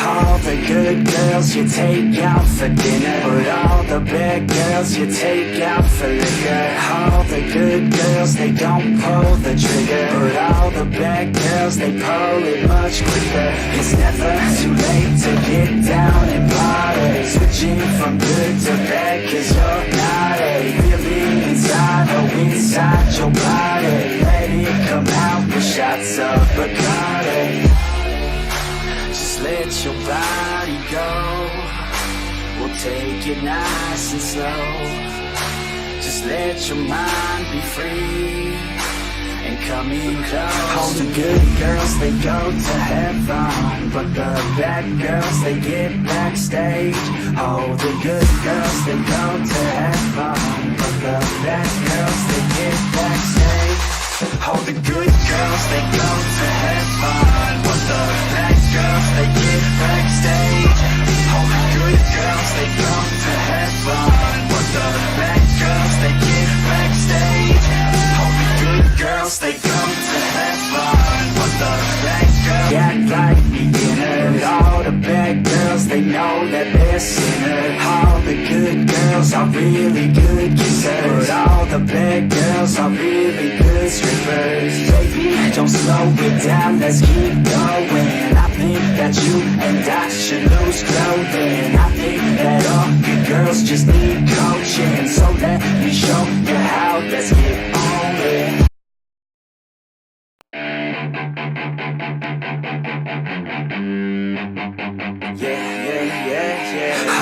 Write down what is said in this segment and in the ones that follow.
All the good girls you take out for dinner, but all the bad girls you take out for liquor. All the good girls, they don't pull the trigger, but all the bad girls, they pull it much quicker. It's never too late to get down and party, switching from good to bad, cause you're not a feeling inside, oh inside your body. Let it come out with shots of Bacardi. Let your body go. We'll take it nice and slow. Just let your mind be free and come in close. All the good girls, they go to heaven, but the bad girls, they get backstage. All the good girls, they go to heaven, but the bad girls, they get backstage. All the good girls, they go to heaven, but the bad girls, they get backstage. All the good girls, they go to heaven, but the bad girls, they get backstage. All the good girls, they go to heaven, but the bad girls act like beginners. All the bad girls, they know that they're sinners. All the good girls are really good kissers, but all the bad girls are really good strippers. Baby, don't slow it down, let's keep going. I think that you and I should lose clothing. I think that all good girls just need coaching, so let me show you how, let's get on it.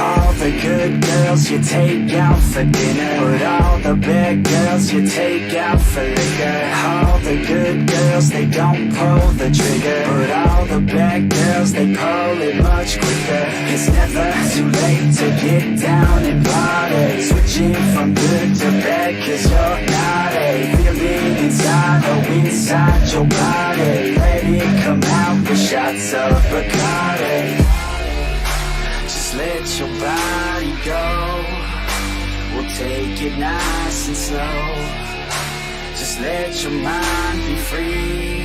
All the good girls you take out for dinner, but all the bad girls you take out for liquor. All the good girls, they don't pull the trigger, but all the bad girls, they pull it much quicker. It's never too late to get down and party, switching from good to bad, cause you're not a feeling inside, oh inside your body. Let it come out with shots of Bacardi. Let your body go. We'll take it nice and slow. Just let your mind be free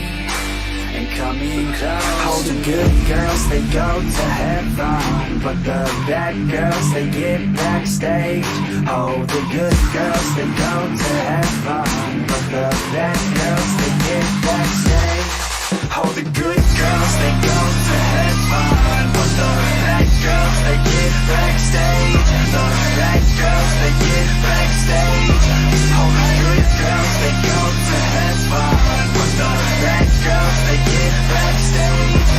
and come in close. All the good girls, they go to heaven, but the bad girls, they get backstage. All the good girls, they go to heaven, but the bad girls, they get backstage. All the good girls, they go to heaven, but the bad girls, they get backstage. The bad girls, they get backstage. All the good girls, they go to heaven, but the bad girls, they get backstage.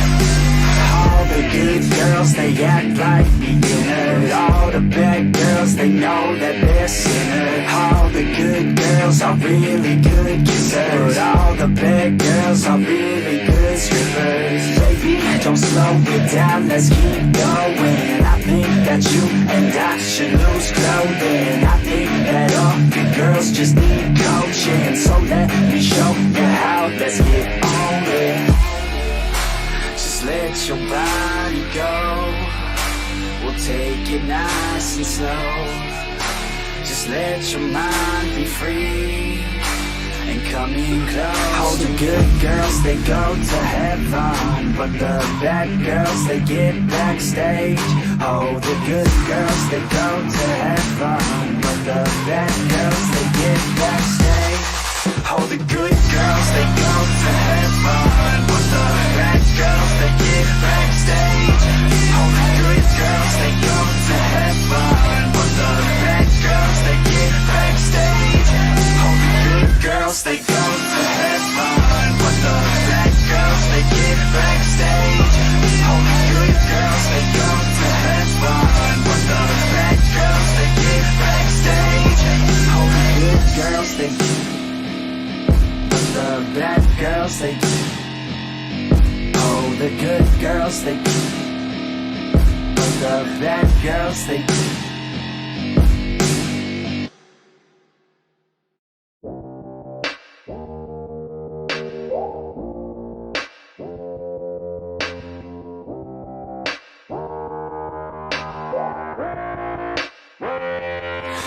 All the good girls, they act like beginners. All the bad girls, they know that they're sinners. All the good girls are really good kissers, but all the bad girls are really good strippers. Baby, don't slow it down, let's keep going. I think that you and I should lose clothing. I think that all good girls just need coaching, so let me show you how, let's get on it. Just let your body go. We'll take it nice and slow. Just let your mind be free and come in close. All the good girls, they go to heaven, but the bad girls, they get backstage. All the good girls, they go to heaven, but the bad girls, they get backstage. All the good girls, they go to heaven, but the bad girls, they get backstage. All the good girls, they go to heaven, but the bad girls, they get backstage. All the good girls, they go to heaven, but the bad girls, they get backstage. All the good girls, they go to heaven, but the bad girls, they get backstage. All the good girls, they but the bad girls, they oh, the good girls, they but the bad girls, they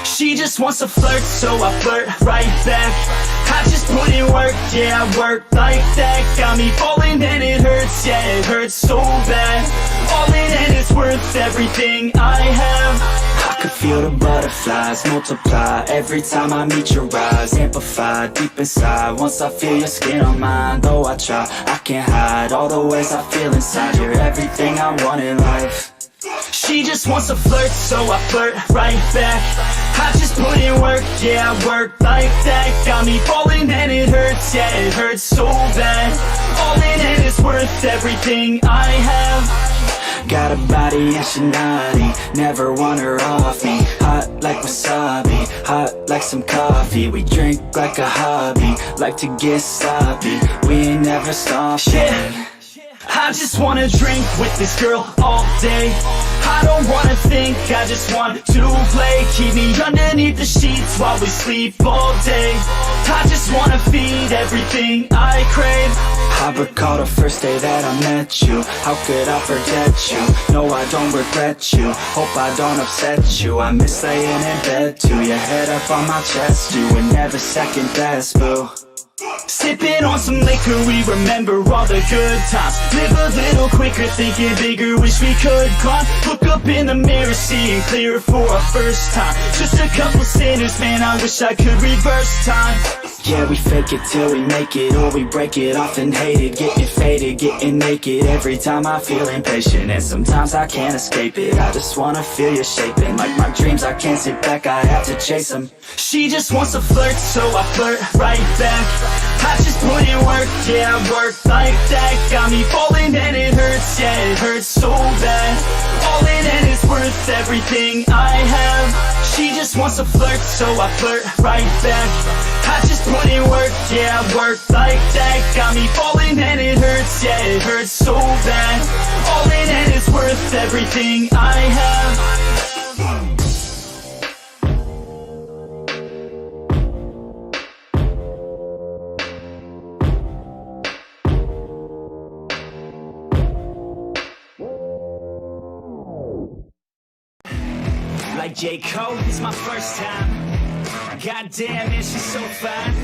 She just wants to flirt, so I flirt right back. I just put in work, yeah, I work like that. Got me falling and it hurts, yeah, it hurts so bad. All in and it's worth everything I have. I could feel the butterflies multiply every time I meet your eyes. Amplified deep inside once I feel your skin on mine. Though I try, I can't hide all the ways I feel inside. You're everything I want in life. She just wants to flirt, so I flirt right back. I just put in work, yeah, I work like that. Got me falling and it hurts, yeah, it hurts so bad. All in and it's worth everything I have. Got a body and she naughty, never want her off me. Hot like wasabi, hot like some coffee. We drink like a hobby, like to get sloppy. We ain't never stopping. I just wanna drink with this girl all day. I don't wanna think, I just want to play. Keep me underneath the sheets while we sleep all day. I just wanna feed everything I crave. I recall the first day that I met you. How could I forget you? No, I don't regret you. Hope I don't upset you. I miss laying in bed too. Your head up on my chest, you were never second best, boo. Sipping on some liquor, we remember all the good times. Live a little quicker, thinking bigger, wish we could climb. Look up in the mirror, seeing clear for our first time. Just a couple sinners, man, I wish I could reverse time. Yeah, we fake it till we make it, or we break it off and hate it. Getting faded, getting naked, every time I feel impatient. And sometimes I can't escape it, I just wanna feel you shaping. Like my dreams, I can't sit back, I have to chase them. She just wants to flirt, so I flirt right back. I just put in work, yeah, I work like that. Got me falling and it hurts, yeah, it hurts so bad. All in and it's worth everything I have. She just wants to flirt, so I flirt right back. I just put in work, yeah, I work like that. Got me falling and it hurts, yeah, it hurts so bad. All in and it's worth everything I have. Like J. Cole, it's my first time. Goddamn, man, she's so fine.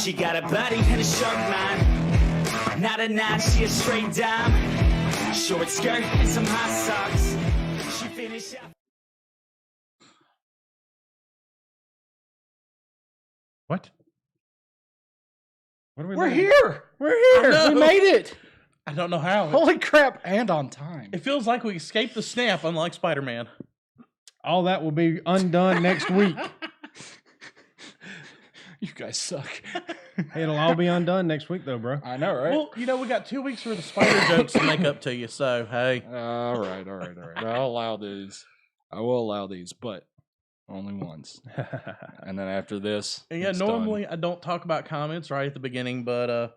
She got a body and a sharp mind. Not a nine, she a straight dime. Short skirt and some hot socks. She finished up. What? What are we We're doing? here. We're here. We made it. I don't know how. Holy crap. And on time. It feels like we escaped the snap, unlike Spider-Man. All that will be undone next week. You guys suck. It'll all be undone next week, though, bro. I know, right? Well, you know, we got 2 weeks for the spider jokes to make up to you, so hey. All right. I'll allow these. I will allow these, but only once. And then after this, And yeah, it's normally done. I don't talk about comments right at the beginning, but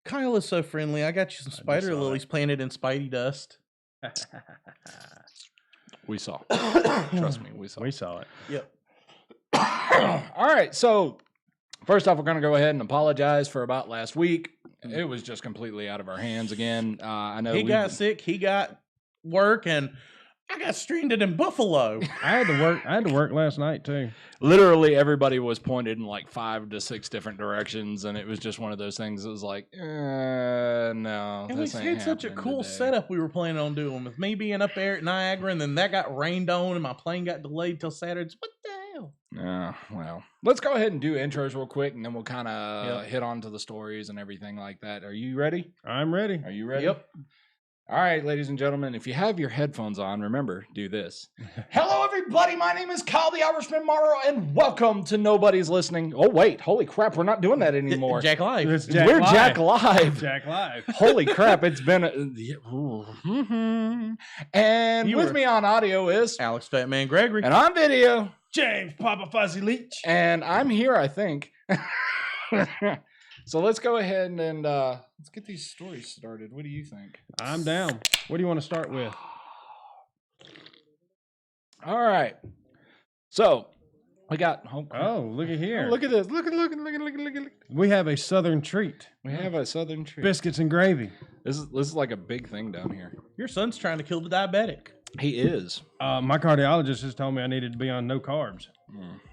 Kyle is so friendly. I got you some spider saw lilies planted in Spidey dust. We saw. Trust me, we saw. We saw it. Yep. All right, so first off, we're going to go ahead and apologize for about last week. It was just completely out of our hands again. I know He got sick, he got work, and I got stranded in Buffalo. I had to work last night too. literally everybody was pointed in like 5 to 6 different directions, and it was just one of those things that was like, no. And we had such a cool setup we were planning on doing, with me being up there at Niagara, and then that got rained on, and my plane got delayed till Saturday. What the hell? Well, let's go ahead and do intros real quick, and then we'll kind of hit on to the stories and everything like that. Are you ready? I'm ready. Are you ready? Yep. All right, ladies and gentlemen, if you have your headphones on, remember, do this. Hello, everybody. My name is Kyle the Irishman Morrow, and welcome to Nobody's Listening. Oh, wait. Holy crap. We're not doing that anymore. JAKLive. It's We're JAKLive. JAKLive. Holy crap. It's been... And You with were- me on audio is... Alex Fatman Gregory. And on video... James Papa Fuzzy Leach. And I'm here, I think. So let's go ahead and let's get these stories started. What do you think? I'm down. What do you want to start with? All right. So we got. Oh, look at here. Oh, look at this. Look at. We have a southern treat. We have a southern treat. Biscuits and gravy. This is like a big thing down here. Your son's trying to kill the diabetic. He is. My cardiologist has told me I needed to be on no carbs.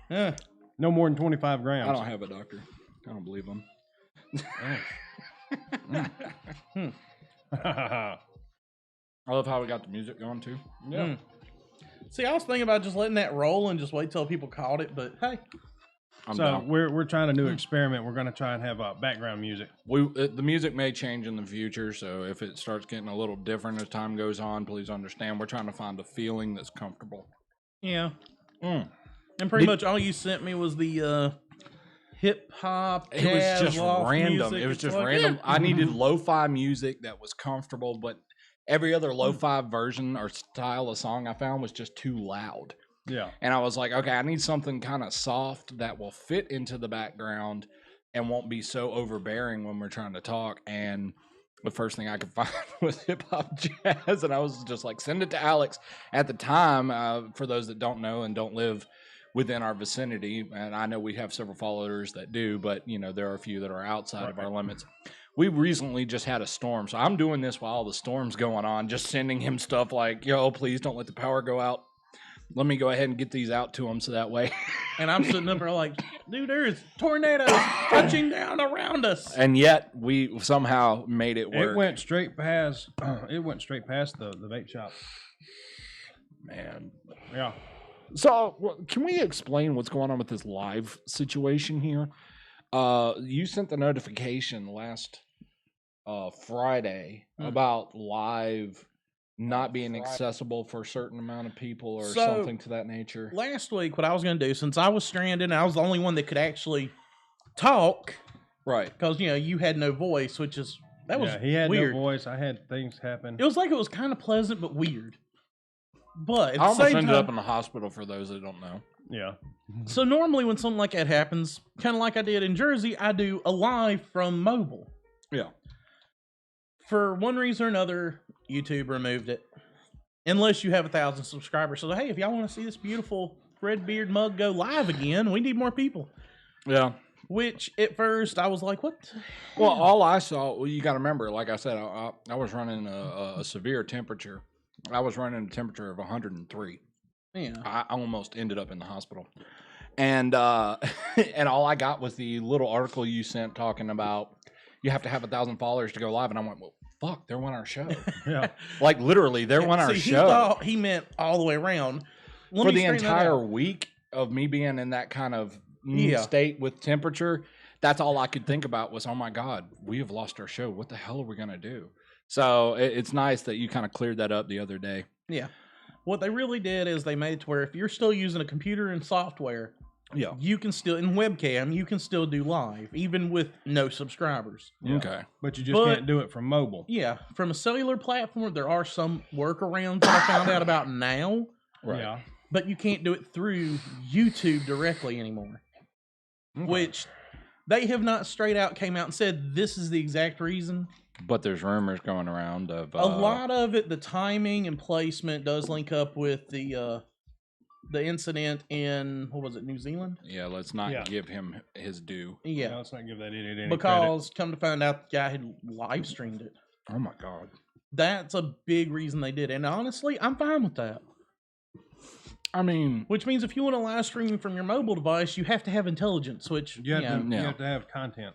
Yeah. No more than 25 grams. I don't have a doctor. I don't believe him. I love how we got the music going too. Yeah. See, I was thinking about just letting that roll and just wait till people caught it, but hey. I'm so down. we're trying a new experiment. We're going to try and have background music. The music may change in the future, so if it starts getting a little different as time goes on, please understand. We're trying to find a feeling that's comfortable. Yeah. And pretty much all you sent me was the hip hop. It was just random. Music. It was It's just like, random. yeah. I needed lo-fi music that was comfortable, but every other lo-fi version or style of song I found was just too loud. Yeah. And I was like, okay, I need something kind of soft that will fit into the background and won't be so overbearing when we're trying to talk. And the first thing I could find was hip hop jazz. And I was just like, send it to Alex. At the time, for those that don't know and don't live within our vicinity, and I know we have several followers that do, but you know, there are a few that are outside of our limits. We recently just had a storm. So I'm doing this while the storm's going on, just sending him stuff like, yo, please don't let the power go out. Let me go ahead and get these out to him so that way. And I'm sitting up there like, dude, there's tornadoes touching down around us. And yet we somehow made it work. It went straight past. It went straight past the vape shop. Man. Yeah. So can we explain what's going on with this live situation here? You sent the notification last Friday about live not being accessible for a certain amount of people or something to that nature. Last week, what I was going to do, since I was stranded and I was the only one that could actually talk, right? Because you had no voice, which is he had weird. no voice. I had things happen. It was like it was kind of pleasant but weird. But at I the almost same ended time, up in the hospital for those that don't know. Yeah. So normally when something like that happens, kind of like I did in Jersey, I do a live from mobile. Yeah. For one reason or another, YouTube removed it. Unless you have 1,000 subscribers. So, hey, if y'all want to see this beautiful red beard mug go live again, we need more people. Yeah. Which, at first, I was like, what? Well, all I saw, well, you got to remember, like I said, I was running a severe temperature. I was running a temperature of 103. Yeah. I almost ended up in the hospital. And and all I got was the little article you sent talking about you have to have 1,000 followers to go live. And I went, well, fuck, they're on our show. Yeah. Like, literally, they're on our He show. thought he meant all the way around. For the entire week of me being in that kind of state with temperature, that's all I could think about was, oh my God, we have lost our show. What the hell are we going to do? So it's nice that you kind of cleared that up the other day. Yeah. What they really did is they made it to where if you're still using a computer and software, you can still, in webcam, you can still do live, even with no subscribers. Yeah. Okay. But you just can't do it from mobile. Yeah. From a cellular platform, there are some workarounds that I found out about now. Right. Yeah. But you can't do it through YouTube directly anymore. Okay. Which they have not straight out came out and said this is the exact reason. But there's rumors going around of a lot of it, the timing and placement does link up with the incident in, what was it, New Zealand? Yeah, let's not give him his due. Yeah. Let's not give that idiot any because come to find out the guy had live streamed it. Oh my God. That's a big reason they did it. And honestly, I'm fine with that. I mean, which means if you want to live stream from your mobile device, you have to have intelligence, which you have to have content.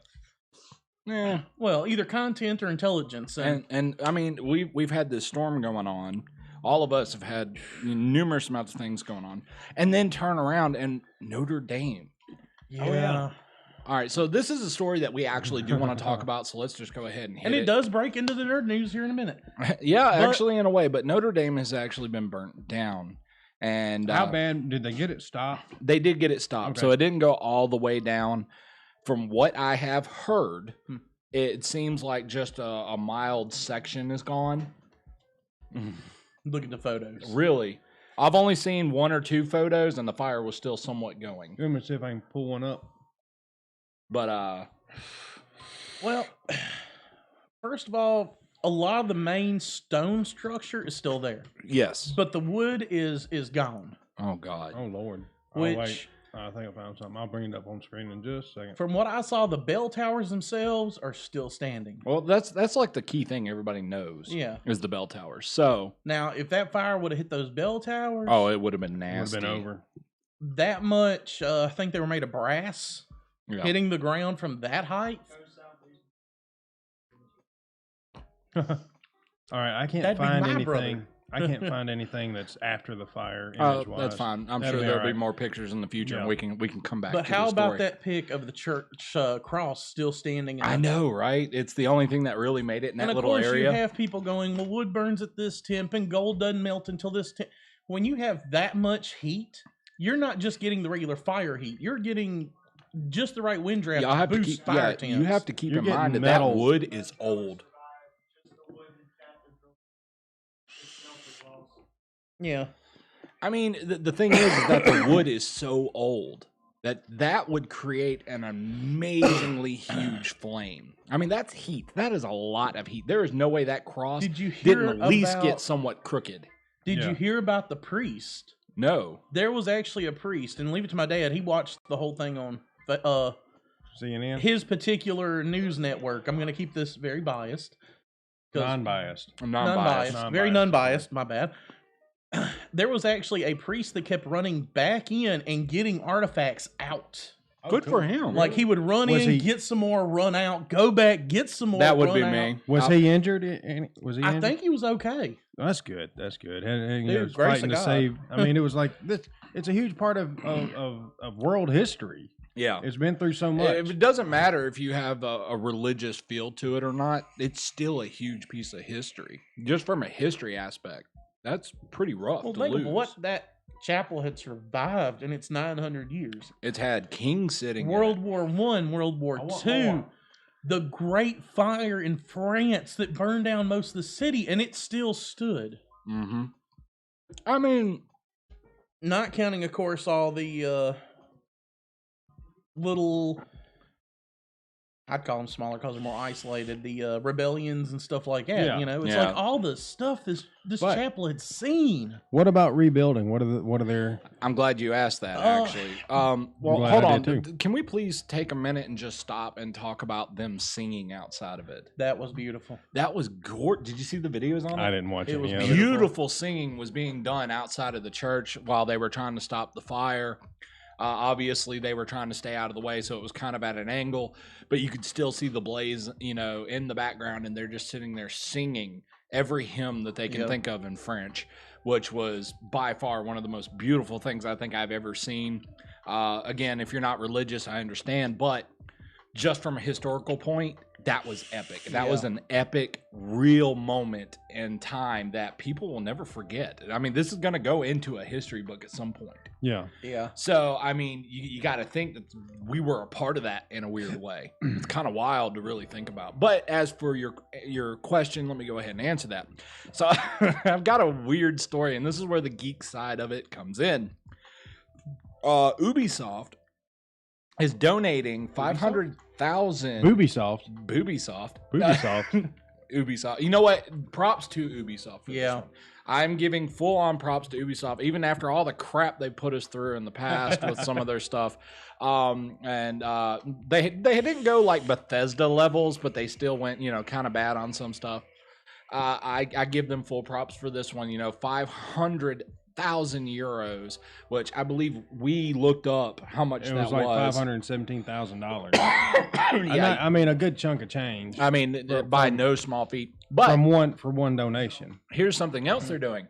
Yeah. Well, either content or intelligence. And I mean, we've had this storm going on. All of us have had numerous amounts of things going on, and then turn around and Notre Dame. Yeah. Oh, yeah. All right, so this is a story that we actually do want to talk about, so let's just go ahead and hit it. And it does break into the nerd news here in a minute. Yeah, actually, in a way, but Notre Dame has actually been burnt down. And how bad did they get it stopped? They did get it stopped, so it didn't go all the way down. From what I have heard, it seems like just a mild section is gone. Look at the photos. Really? I've only seen 1 or 2 photos, and the fire was still somewhat going. Let me see if I can pull one up. But, well, first of all, a lot of the main stone structure is still there. Yes. But the wood is gone. Oh, God. Oh, Lord. Which... I think I found something. I'll bring it up on screen in just a second. From what I saw, the bell towers themselves are still standing. Well, that's like the key thing everybody knows. Yeah. Is the bell towers. So now, if that fire would have hit those bell towers, oh, it would have been nasty. It would have been over. That much. I think they were made of brass. Yeah. hitting the ground from that height. All right, I can't That'd be find my anything. brother. I can't find anything that's after the fire. Oh, Image-wise. that's fine. I'm That'll sure there'll be alright. more pictures in the future, and Yeah. we can come back. But to how the about story. that pic of the church cross still standing? I know, right? It's the only thing that really made it in And that of little course, area. you have people going, "Well, wood burns at this temp, and gold doesn't melt until this temp." When you have that much heat, you're not just getting the regular fire heat; you're getting just the right wind draft Y'all to have to boost keep, fire yeah, temps. you have to keep You're in mind getting that that metal. wood is old. Yeah. I mean, the thing is that the wood is so old that would create an amazingly huge flame. I mean, that's heat. That is a lot of heat. There is no way that cross Did you hear didn't at least about- get somewhat crooked. Did Yeah. you hear about the priest? No. There was actually a priest, and leave it to my dad. He watched the whole thing on CNN, his particular news network. I'm going to keep this very biased. 'Cause- non-biased. I'm non-biased. non-biased. Very Non-biased. non-biased. My bad. There was actually a priest that kept running back in and getting artifacts out. Good for him. Like he would run Was in, he- get some more, run out, go back, get some more. That would run be out. me. Was he injured? Was he? I injured? think he was okay. That's good. That's good. And, you Dude, know, it's grace fighting of to God. save. I mean, it was like this. It's a huge part of world history. Yeah. It's been through so much. It doesn't matter if you have a religious feel to it or not. It's still a huge piece of history, just from a history aspect. That's pretty rough Well, to think lose. of what that chapel had survived in its 900 years. It's had kings sitting. in World it. War One, World War want Two, more. the Great Fire in France that burned down most of the city, and it still stood. Mm-hmm. I mean, Not counting, of course, all the little, I'd call them smaller because they're more isolated, the rebellions and stuff like that. Yeah. You know, it's Yeah. like all the stuff this But- chapel had seen. What about rebuilding? What are their? I'm glad you asked that. Oh. Actually, well, glad hold I on. did too. Can we please take a minute and just stop and talk about them singing outside of it? That was beautiful. That was gorgeous. Did you see the videos on it? I didn't watch It any was of it. beautiful. Beautiful singing was being done outside of the church while they were trying to stop the fire. Obviously, they were trying to stay out of the way, so it was kind of at an angle, but you could still see the blaze, you know, in the background, and they're just sitting there singing every hymn that they can Yep. think of in French, which was by far one of the most beautiful things I think I've ever seen. Again, if you're not religious, I understand, but just from a historical point, that was epic. That was an epic, real moment in time that people will never forget. I mean, this is going to go into a history book at some point. Yeah. Yeah. So, I mean, you got to think that we were a part of that in a weird way. It's kind of wild to really think about. But as for your question, let me go ahead and answer that. So, I've got a weird story, and this is where the geek side of it comes in. Ubisoft is donating 500,000 Boobysoft. Ubisoft. Ubisoft. Ubisoft. You know what? Props to Ubisoft. For Yeah. this one. I'm giving full on props to Ubisoft, even after all the crap they put us through in the past with some of their stuff. They didn't go like Bethesda levels, but they still went, you know, kind of bad on some stuff. I give them full props for this one. You know, 500,000 euros, which I believe we looked up how much It that was like $517,000. Yeah, I mean, a good chunk of change I mean, by no small feat. But for one donation. here's something else they're doing.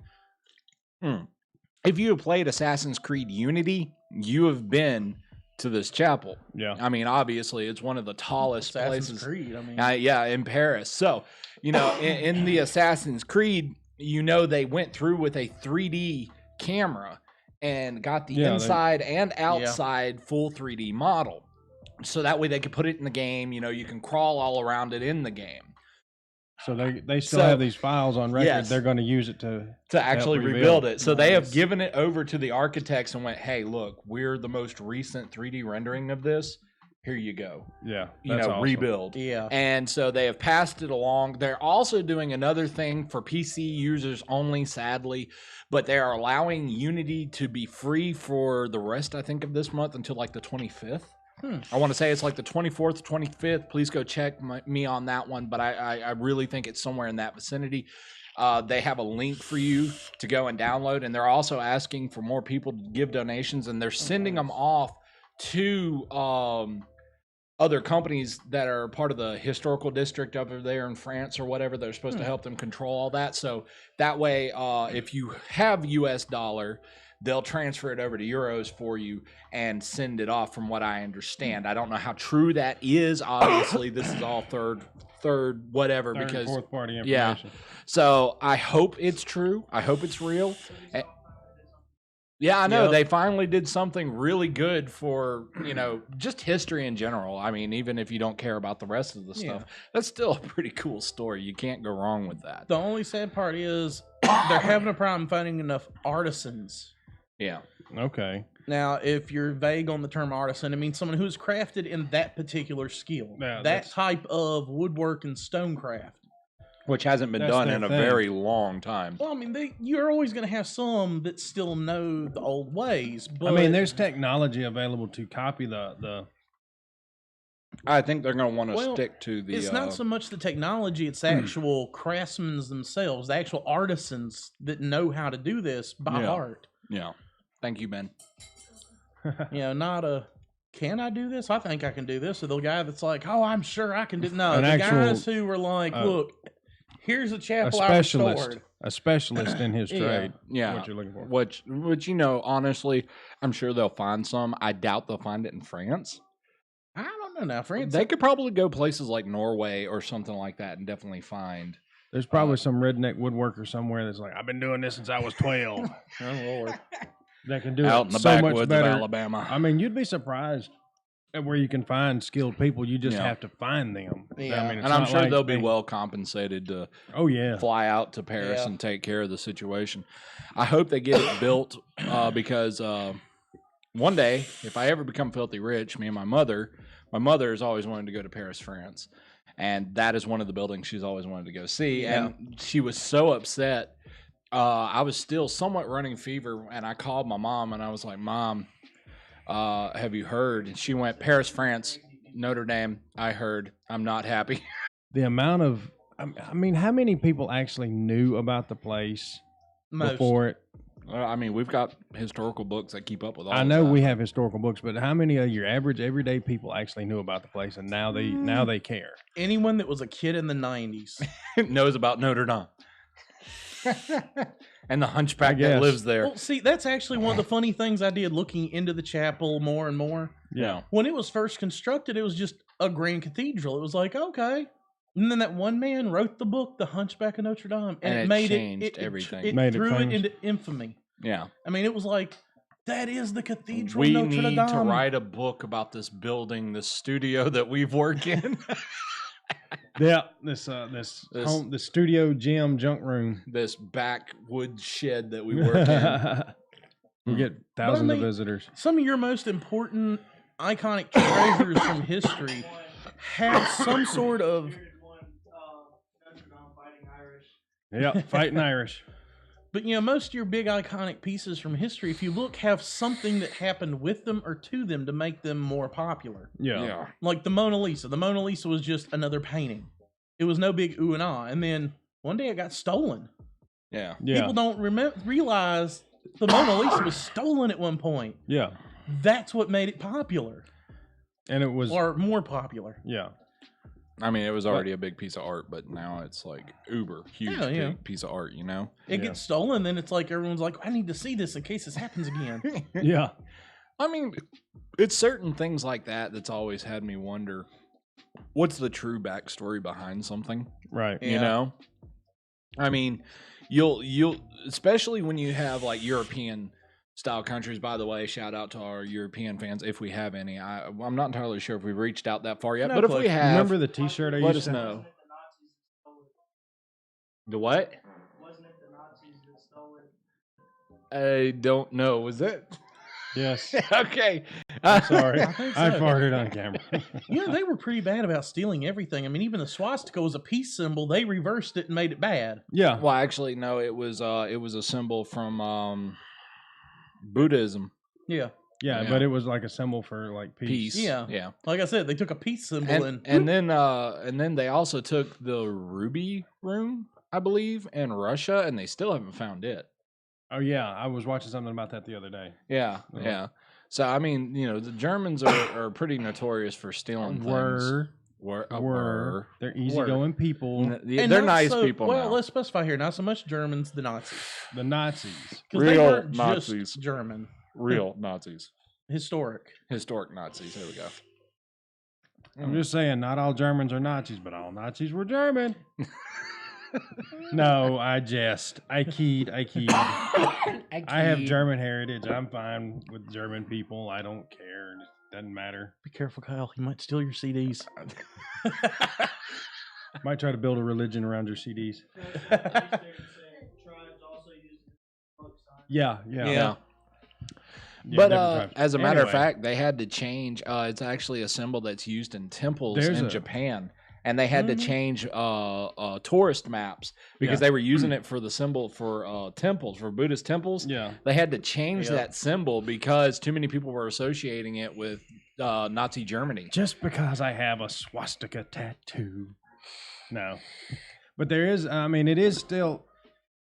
If you have played Assassin's Creed Unity, you have been to this chapel. Yeah. I mean, obviously, it's one of the tallest Assassin's places. Creed. I mean, Yeah, in Paris. So, you know, in the Assassin's Creed, you know, they went through with a 3D camera and got the Yeah, inside and outside full 3D model. So that way they could put it in the game. You know, you can crawl all around it in the game. So they still So- have these files on record. Yes. They're going to use it to Actually help rebuild it. So they have Nice. given it over to the architects and went, hey, look, we're the most recent 3D rendering of this. Here you go. Yeah. You know, awesome. rebuild. yeah. And so they have passed it along. They're also doing another thing for PC users only, sadly, but they are allowing Unity to be free for the rest, I think, of this month until like the 25th. I want to say it's like the 24th, 25th. Please go check me on that one, but I really think it's somewhere in that vicinity. They have a link for you to go and download, and they're also asking for more people to give donations, and they're sending them off to other companies that are part of the historical district over there in France or whatever that are supposed to help them control all that. So that way, if you have US dollar, they'll transfer it over to euros for you and send it off, from what I understand. I don't know how true that is. Obviously, this is all third whatever, Third, because fourth party yeah. information. So I hope it's true. I hope it's real. Yeah, I know. Yep. They finally did something really good for, just history in general. I mean, even if you don't care about the rest of the stuff, that's still a pretty cool story. You can't go wrong with that. The only sad part is they're having a problem finding enough artisans. Yeah. Okay. Now, if you're vague on the term artisan, it means someone who's crafted in that particular skill, Yeah, that that's- type of woodwork and stonecraft. Which hasn't been That's done their in a thing. very long time. Well, I mean, you're always going to have some that still know the old ways. But I mean, there's technology available to copy the. I think they're going to want to Well, stick to the. it's not so much the technology; it's the actual craftsmen themselves, the actual artisans that know how to do this by Yeah. heart. Yeah. Thank you, Ben. Not a. Can I do this? I think I can do this. Or the guy that's like, oh, I'm sure I can do. No, An the actual, guys who were like, look, here's a a chapel I specialist, restored. a specialist in his Yeah. trade. Yeah. What you're looking for. Which, honestly, I'm sure they'll find some. I doubt they'll find it in France. I don't know now, France. They could probably go places like Norway or something like that and definitely find. There's probably some redneck woodworker somewhere that's like, I've been doing this since I was 12. Oh Lord. That can do Out it in the so much backwoods better. of Alabama. I mean, you'd be surprised at where you can find skilled people. You just Yeah. have to find them. Yeah. I mean, it's And I'm not sure like they'll be they- well compensated to Oh yeah. fly out to Paris Yeah. and take care of the situation. I hope they get it built because one day, if I ever become filthy rich, me and my mother has always wanted to go to Paris, France. And that is one of the buildings she's always wanted to go see. Yeah. And she was so upset. I was still somewhat running fever, and I called my mom, and I was like, Mom, have you heard? And she went, Paris, France, Notre Dame. I heard. I'm not happy. The amount of, I mean, how many people actually knew about the place Most. before it? I mean, we've got historical books that keep up with all I of know that. we have historical books, but how many of your average everyday people actually knew about the place, and now they care? Anyone that was a kid in the 90s. knows about Notre Dame. And the hunchback that guess. lives there. Well, see, that's actually one of the funny things I did looking into the chapel more and more. Yeah. When it was first constructed, it was just a grand cathedral. It was like, okay. And then that one man wrote the book, The Hunchback of Notre Dame, And it it made changed it everything. It Made it threw it famous. into infamy. Yeah. I mean, it was like, that is the cathedral We of Notre need Dame. to write a book about this building, this studio that we've worked in. Yeah, this studio gym junk room. This backwood shed that we work in. We get thousands mean- of visitors. Some of your most important iconic treasures from history have some sort of Yeah, fighting Irish. But most of your big iconic pieces from history, if you look, have something that happened with them or to them to make them more popular. Yeah. Like the Mona Lisa. The Mona Lisa was just another painting. It was no big ooh and ah. And then one day it got stolen. Yeah. Yeah. People don't realize the Mona Lisa was stolen at one point. Yeah. That's what made it popular, And it was or more popular. yeah. I mean, it was already a big piece of art, but now it's like uber huge Yeah. big piece of art, you know? It Yeah. gets stolen, then it's like everyone's like, I need to see this in case this happens again. Yeah. I mean, it's certain things like that that's always had me wonder, what's the true backstory behind something? Right. Yeah. You know? I mean, you'll especially when you have like European style countries. By the way, shout out to our European fans if we have any. I'm not entirely sure if we've reached out that far yet, No but if clue. we have, Remember the T-shirt I let used us to know. The what? I don't know. Was it? Yes. Okay. Sorry, I think I so. farted on camera. They were pretty bad about stealing everything. I mean, even the swastika was a peace symbol. They reversed it and made it bad. Yeah. Well, actually, no. It was a symbol from Buddhism. Yeah. Yeah, Yeah. but it was like a symbol for like peace. Peace. Yeah. Yeah. Like I said, they took a peace symbol And then they also took the ruby room, I believe, in Russia, and they still haven't found it. Oh yeah, I was watching something about that the other day. Yeah, Uh-huh. yeah. So I mean, the Germans are pretty notorious for stealing things. Were. They're easygoing people. And They're not nice so- people. Well, now. let's specify here. Not so much Germans, the Nazis. The Nazis. Because they Real weren't Nazis. just German. Real Nazis, Historic. Nazis. There we go. I'm just saying, not all Germans are Nazis, but all Nazis were German. No, I jest. I keyed. I have German heritage. I'm fine with German people. I don't care. It doesn't matter. Be careful, Kyle. He might steal your CDs. Might try to build a religion around your CDs. Yeah. But different tribes. as a matter of Anyway, fact, they had to change. It's actually a symbol that's used in temples There's in a- Japan, and they had to change tourist maps because they were using it for the symbol for temples, for Buddhist temples. yeah. They had to change that symbol because too many people were associating it with Nazi Germany. Just because I have a swastika tattoo. No. But there is, I mean, it is still,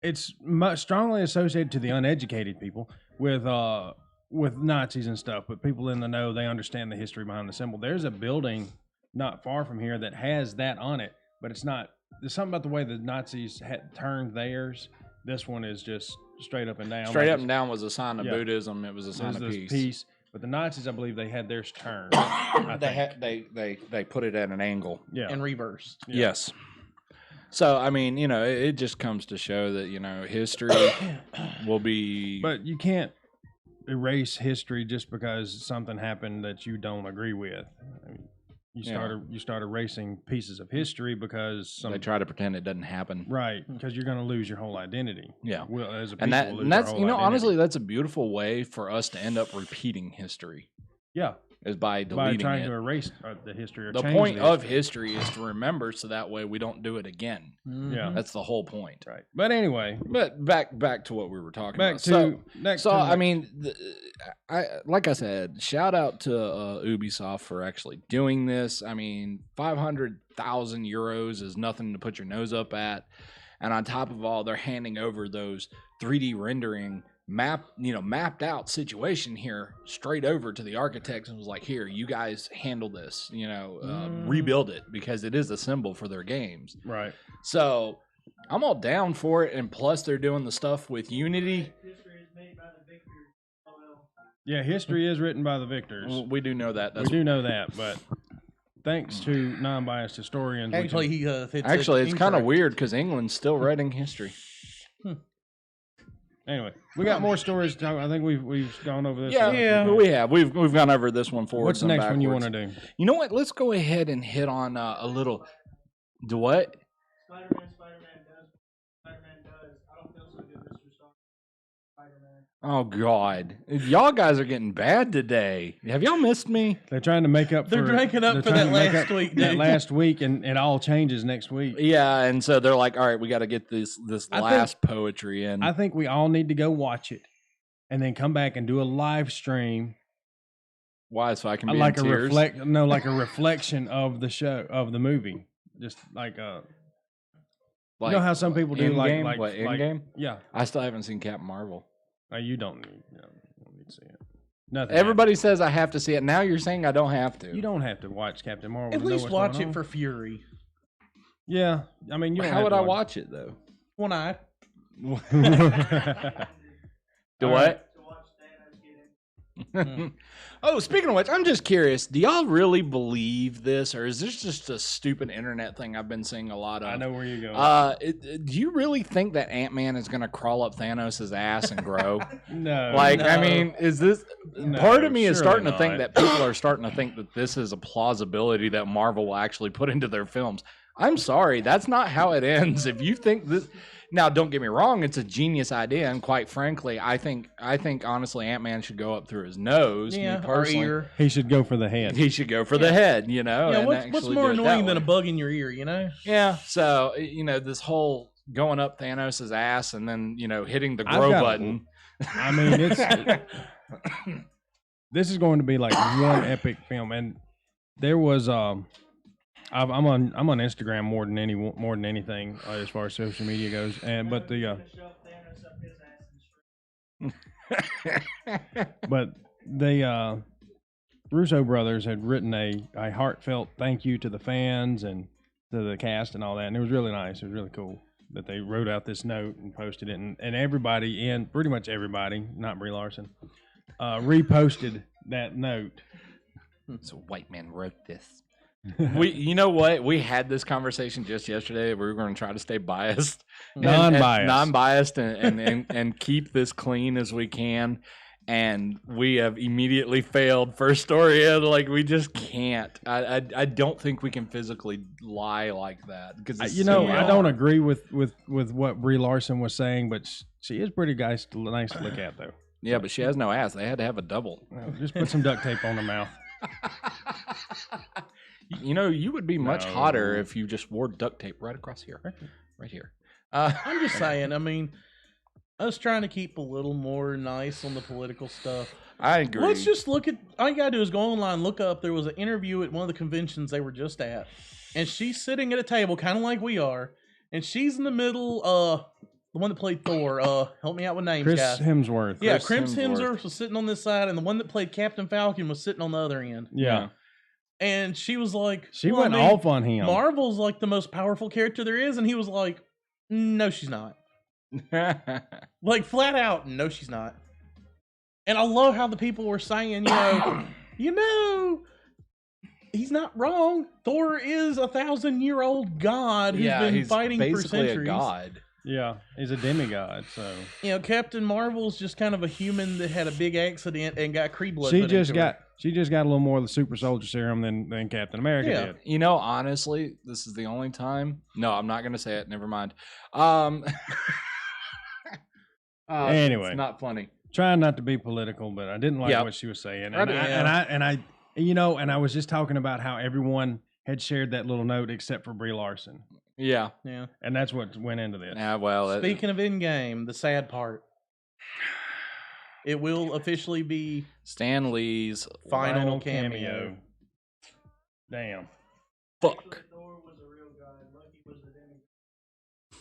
it's much strongly associated to the uneducated people with Nazis and stuff. But people in the know, they understand the history behind the symbol. There's a building not far from here that has that on it, but it's not, there's something about the way the Nazis had turned theirs. This one is just straight up and down. Straight like up and down was a sign of Yeah. Buddhism. It was a sign There's of this peace. But the Nazis, I believe, they had theirs turned. I think. They put it at an angle. Yeah. And reversed. Yeah. Yes. So I mean, it just comes to show that history will be. But you can't erase history just because something happened that you don't agree with. I mean, you start erasing pieces of history because they try to pretend it doesn't happen. right, because you're going to lose your whole identity. Yeah. Well, as a people, And lose our that's whole identity. honestly that's a beautiful way for us to end up repeating history yeah, is by by deleting trying it. to erase the history. Or The change point the of history. history is to remember so that way we don't do it again. Yeah. That's the whole point. right. But anyway, But back to what we were talking back about. to next. So to I mean, like I said, shout out to Ubisoft for actually doing this. I mean, 500,000 euros is nothing to put your nose up at, and on top of all, they're handing over those 3D rendering mapped out situation here straight over to the architects and was like, here, you guys handle this, rebuild it because it is a symbol for their games. right. So I'm all down for it, and plus they're doing the stuff with Unity. Yeah, history is written by the victors. We do know that. We do know that, but thanks to non-biased historians, we Actually, can- It's kind of weird because England's still writing history. anyway, we got more stories to talk. I think we've gone over this. We have. We've gone over this one forward. What's the next one you want to do? You know what? Let's go ahead and hit on a little. Do what? Spider-Man does. I don't feel so good, Mr. Stark. Spider-Man. Oh God, y'all guys are getting bad today. Have y'all missed me? They're trying to make up. They're drinking up they're for trying that to make last up week, That dude. last week, and it all changes next week. Yeah, and so they're like, all right, we got to get this I last poetry in. I think we all need to go watch it, and then come back and do a live stream, Why? So I can be like in tears. like a reflection of the show of the movie, just like Like, you know how some people do in-game? like What, in-game? Yeah, I still haven't seen Captain Marvel. you don't need to see it. Nothing. Everybody says I have to see it. Now you're saying I don't have to. happens. You don't have to watch Captain Marvel. At to know least what's watch going it on. for Fury. Yeah, I mean, you don't How have would to I watch it though? One eye. Do All what? To watch Thanos get in. Oh, speaking of which, I'm just curious. Do y'all really believe this, or is this just a stupid internet thing I've been seeing a lot of? I know where you're going. Do you really think that Ant-Man is going to crawl up Thanos' ass and grow? No, Like, No. I mean, is this No, part of me is surely starting to think not. that people are starting to think that this is a plausibility that Marvel will actually put into their films. I'm sorry, that's not how it ends. If you think this, now don't get me wrong, it's a genius idea, and quite frankly, I think honestly, Ant-Man should go up through his nose. Me Yeah, or personally, ear. He should go for the head. he should go for the head. You know, Yeah, and what's actually more do it that annoying than a way. bug in your ear, you know? Yeah, so this whole going up Thanos' ass and then hitting the I've grow got- button. I mean, it's this is going to be like one epic film, and there was I'm on Instagram more than anything as far as social media goes, and but the Shove Thanos up his ass in the street. but the Russo brothers had written a heartfelt thank you to the fans and to the cast and all that, and it was really nice. It was really cool that they wrote out this note and posted it, and everybody, pretty much everybody, not Brie Larson, reposted that note. So white man wrote this. You know what? We had this conversation just yesterday. We were going to try to stay biased, non-biased, and keep this clean as we can. And we have immediately failed first story. Like we just can't. I don't think we can physically lie like that because I don't agree with what Brie Larson was saying, but she is pretty nice to look at though. Yeah, but she has no ass. They had to have a double. Well, just put some duct tape on her mouth. You would be much hotter if you just wore duct tape right across here, right here. I'm just saying. I mean, I was trying to keep a little more nice on the political stuff. I agree. Let's just look at. All you gotta do is go online, look up. There was an interview at one of the conventions they were just at, and she's sitting at a table, kind of like we are, and she's in the middle. The one that played Thor. Help me out with names, Chris guys. Hemsworth. Yeah, Chris Hemsworth was sitting on this side, and the one that played Captain Falcon was sitting on the other end. Yeah. And she was like, she went off on him. Marvel's like the most powerful character there is, and he was like, no, she's not. Like flat out, no, she's not. And I love how the people were saying, he's not wrong. Thor is 1,000-year-old god who's been fighting for centuries. A god. Yeah, he's a demigod. So Captain Marvel's just kind of a human that had a big accident and got Kree blood. She just got a little more of the super soldier serum than Captain America did. Honestly, this is the only time. No, I'm not going to say it. Never mind. Anyway, it's not funny. Trying not to be political, but I didn't like what she was saying, and I was just talking about how everyone had shared that little note except for Brie Larson. Yeah, and that's what went into this. Yeah, well, speaking of Endgame, the sad part, it will officially be Stan Lee's final cameo. Damn. Fuck.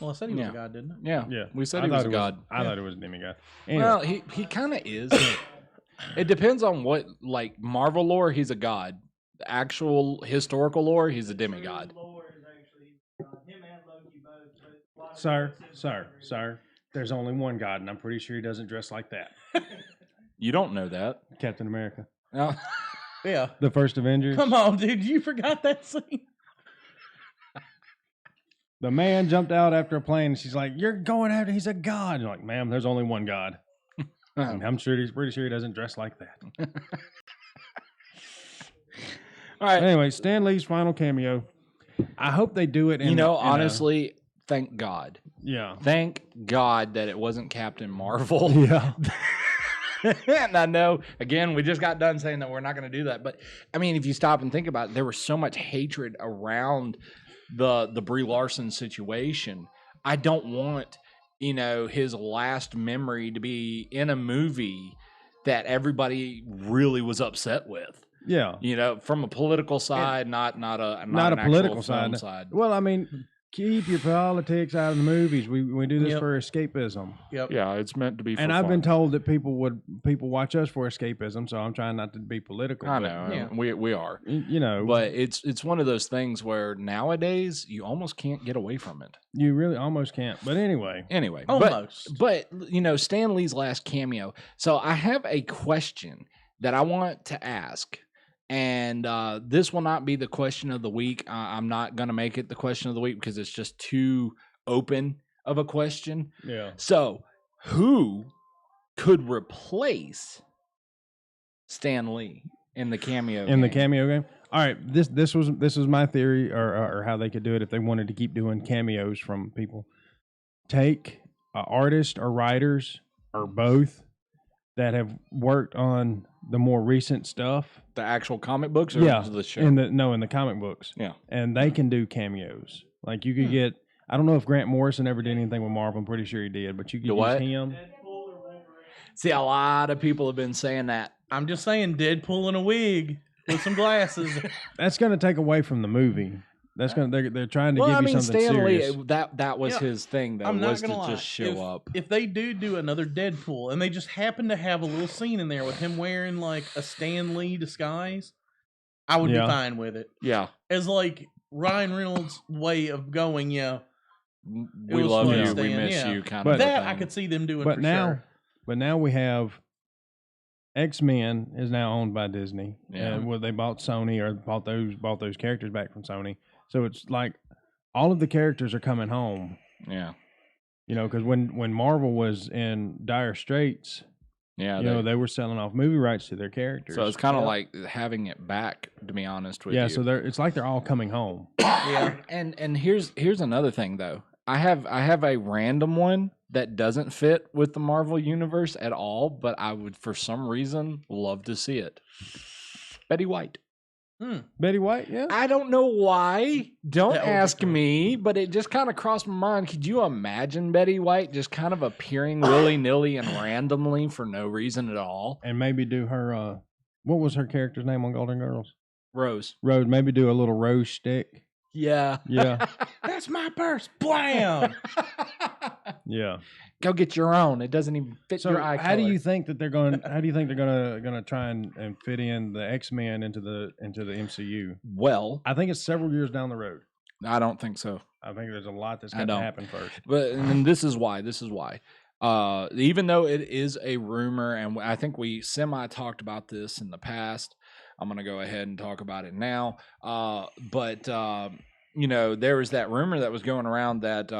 Well, I said he was a god, didn't I? Yeah. We said he was a god. I thought it was a demigod. Anyway. Well, he kind of is. It depends on what, like Marvel lore, he's a god. The actual historical lore, he's a demigod. Sir, there's only one god, and I'm pretty sure he doesn't dress like that. You don't know that. Captain America. Oh. Yeah. The first Avengers. Come on, dude. You forgot that scene. The man jumped out after a plane, and she's like, "You're going after, he's a god." You're like, "Ma'am, there's only one god." I'm pretty sure he doesn't dress like that. All right. Anyway, Stan Lee's final cameo. I hope they do it honestly, thank God. Yeah. Thank God that it wasn't Captain Marvel. Yeah. And I know, again, we just got done saying that we're not going to do that. But, I mean, if you stop and think about it, there was so much hatred around the Brie Larson situation. I don't want, his last memory to be in a movie that everybody really was upset with. Yeah. From a political side, not a political side. Well, I mean, keep your politics out of the movies. We do this for escapism. Yep. Yeah, it's meant to be for and I've fun. been told that people watch us for escapism, so I'm trying not to be political. I know. We are. But it's one of those things where nowadays you almost can't get away from it. You really almost can't. But anyway. Almost. But Stan Lee's last cameo. So I have a question that I want to ask. And this will not be the question of the week. I'm not going to make it the question of the week because it's just too open of a question. Yeah. So, who could replace Stan Lee in the cameo in the cameo game? All right, this was my theory or how they could do it if they wanted to keep doing cameos from people. Take an artist or writers or both that have worked on the more recent stuff. The actual comic books or the show? In the comic books. Yeah. And they can do cameos. Like you could get, I don't know if Grant Morrison ever did anything with Marvel. I'm pretty sure he did, but you could use him. See, a lot of people have been saying that. I'm just saying Deadpool in a wig with some glasses. That's going to take away from the movie. That's gonna. They're trying to Well, give I you mean, something Stan Lee, serious. that was Yeah, his thing, though, I'm not was to gonna lie. just show up. If they do another Deadpool and they just happen to have a little scene in there with him wearing like a Stan Lee disguise, I would be Yeah. fine with it. Yeah. As like Ryan Reynolds' way of going, yeah. We was love fun, you, we Stan, miss yeah. you, kind But of That thing. I could see them doing But for now, sure. but now we have X-Men is now owned by Disney. Yeah. And well, they bought Sony or bought those characters back from Sony. So it's like all of the characters are coming home. Yeah. You know, because when Marvel was in dire straits, Yeah. you know, they were selling off movie rights to their characters. So it's kind of Yep. like having it back, to be honest with yeah. you. So it's like they're all coming home. Yeah. And here's another thing though. I have a random one that doesn't fit with the Marvel universe at all, but I would for some reason love to see it. Betty White. Betty White, yeah. I don't know why. Don't That would be ask cool. me, but it just kind of crossed my mind. Could you imagine Betty White just kind of appearing willy-nilly and randomly for no reason at all? And maybe do her. What was her character's name on Golden Girls? Rose. Rose. Maybe do a little Rose shtick. Yeah. Yeah. That's my purse. Blam. Yeah. Go get your own. It doesn't even fit So your eye how do color. you think that they're going? How do you think they're gonna try and fit in the X-Men into the MCU? Well, I think it's several years down the road. I don't think so. I think there's a lot that's I got to don't. happen first. But and this is why. Even though it is a rumor, and I think we semi talked about this in the past, I'm gonna go ahead and talk about it now. But you know, there was that rumor that was going around that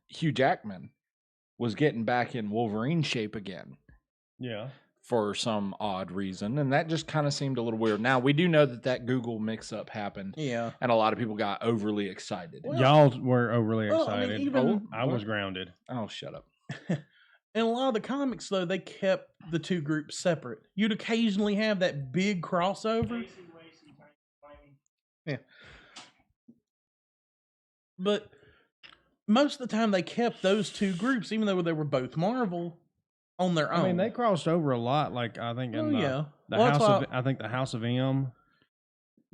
Hugh Jackman was getting back in Wolverine shape again Yeah. for some odd reason, and that just kind of seemed a little weird. Now we do know that Google mix-up happened, Yeah. and a lot of people got overly excited. Well, Y'all were overly well, I mean, excited. even- I was grounded. Oh, shut up. In a lot of the comics, though, they kept the two groups separate. You'd occasionally have that big crossover. Yeah. But most of the time, they kept those two groups, even though they were both Marvel, on their own. I mean, they crossed over a lot. Like I think in Oh, yeah. the Well, that's House of why I think the House of M.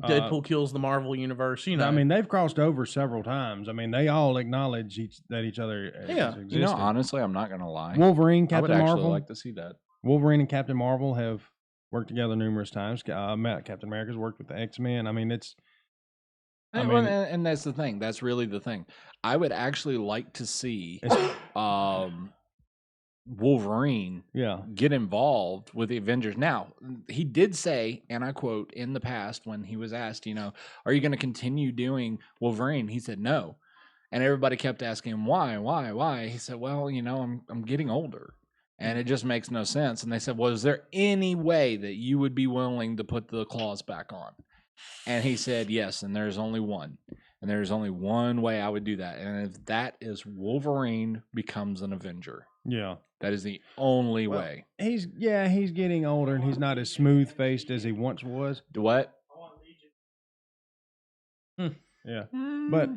Deadpool kills the Marvel universe, you know. I mean, they've crossed over several times. I mean, they all acknowledge that each other Yeah. existed. You know, honestly, I'm not gonna lie. Wolverine, I would Captain actually Marvel, like to see that. Wolverine and Captain Marvel have worked together numerous times. Captain America's worked with the X-Men. I mean, it's And, mean- and that's the thing. That's really the thing. I would actually like to see Wolverine yeah. get involved with the Avengers. Now, he did say, and I quote, in the past when he was asked, you know, are you going to continue doing Wolverine? He said no. And everybody kept asking him, why? He said, well, you know, I'm getting older. And it just makes no sense. And they said, well, is there any way that you would be willing to put the claws back on? And he said, yes, and there's only one. And there's only one way I would do that. And if that is Wolverine becomes an Avenger. Yeah. That is the only Well, way. He's getting older and he's not as smooth faced as he once was. What? Yeah. But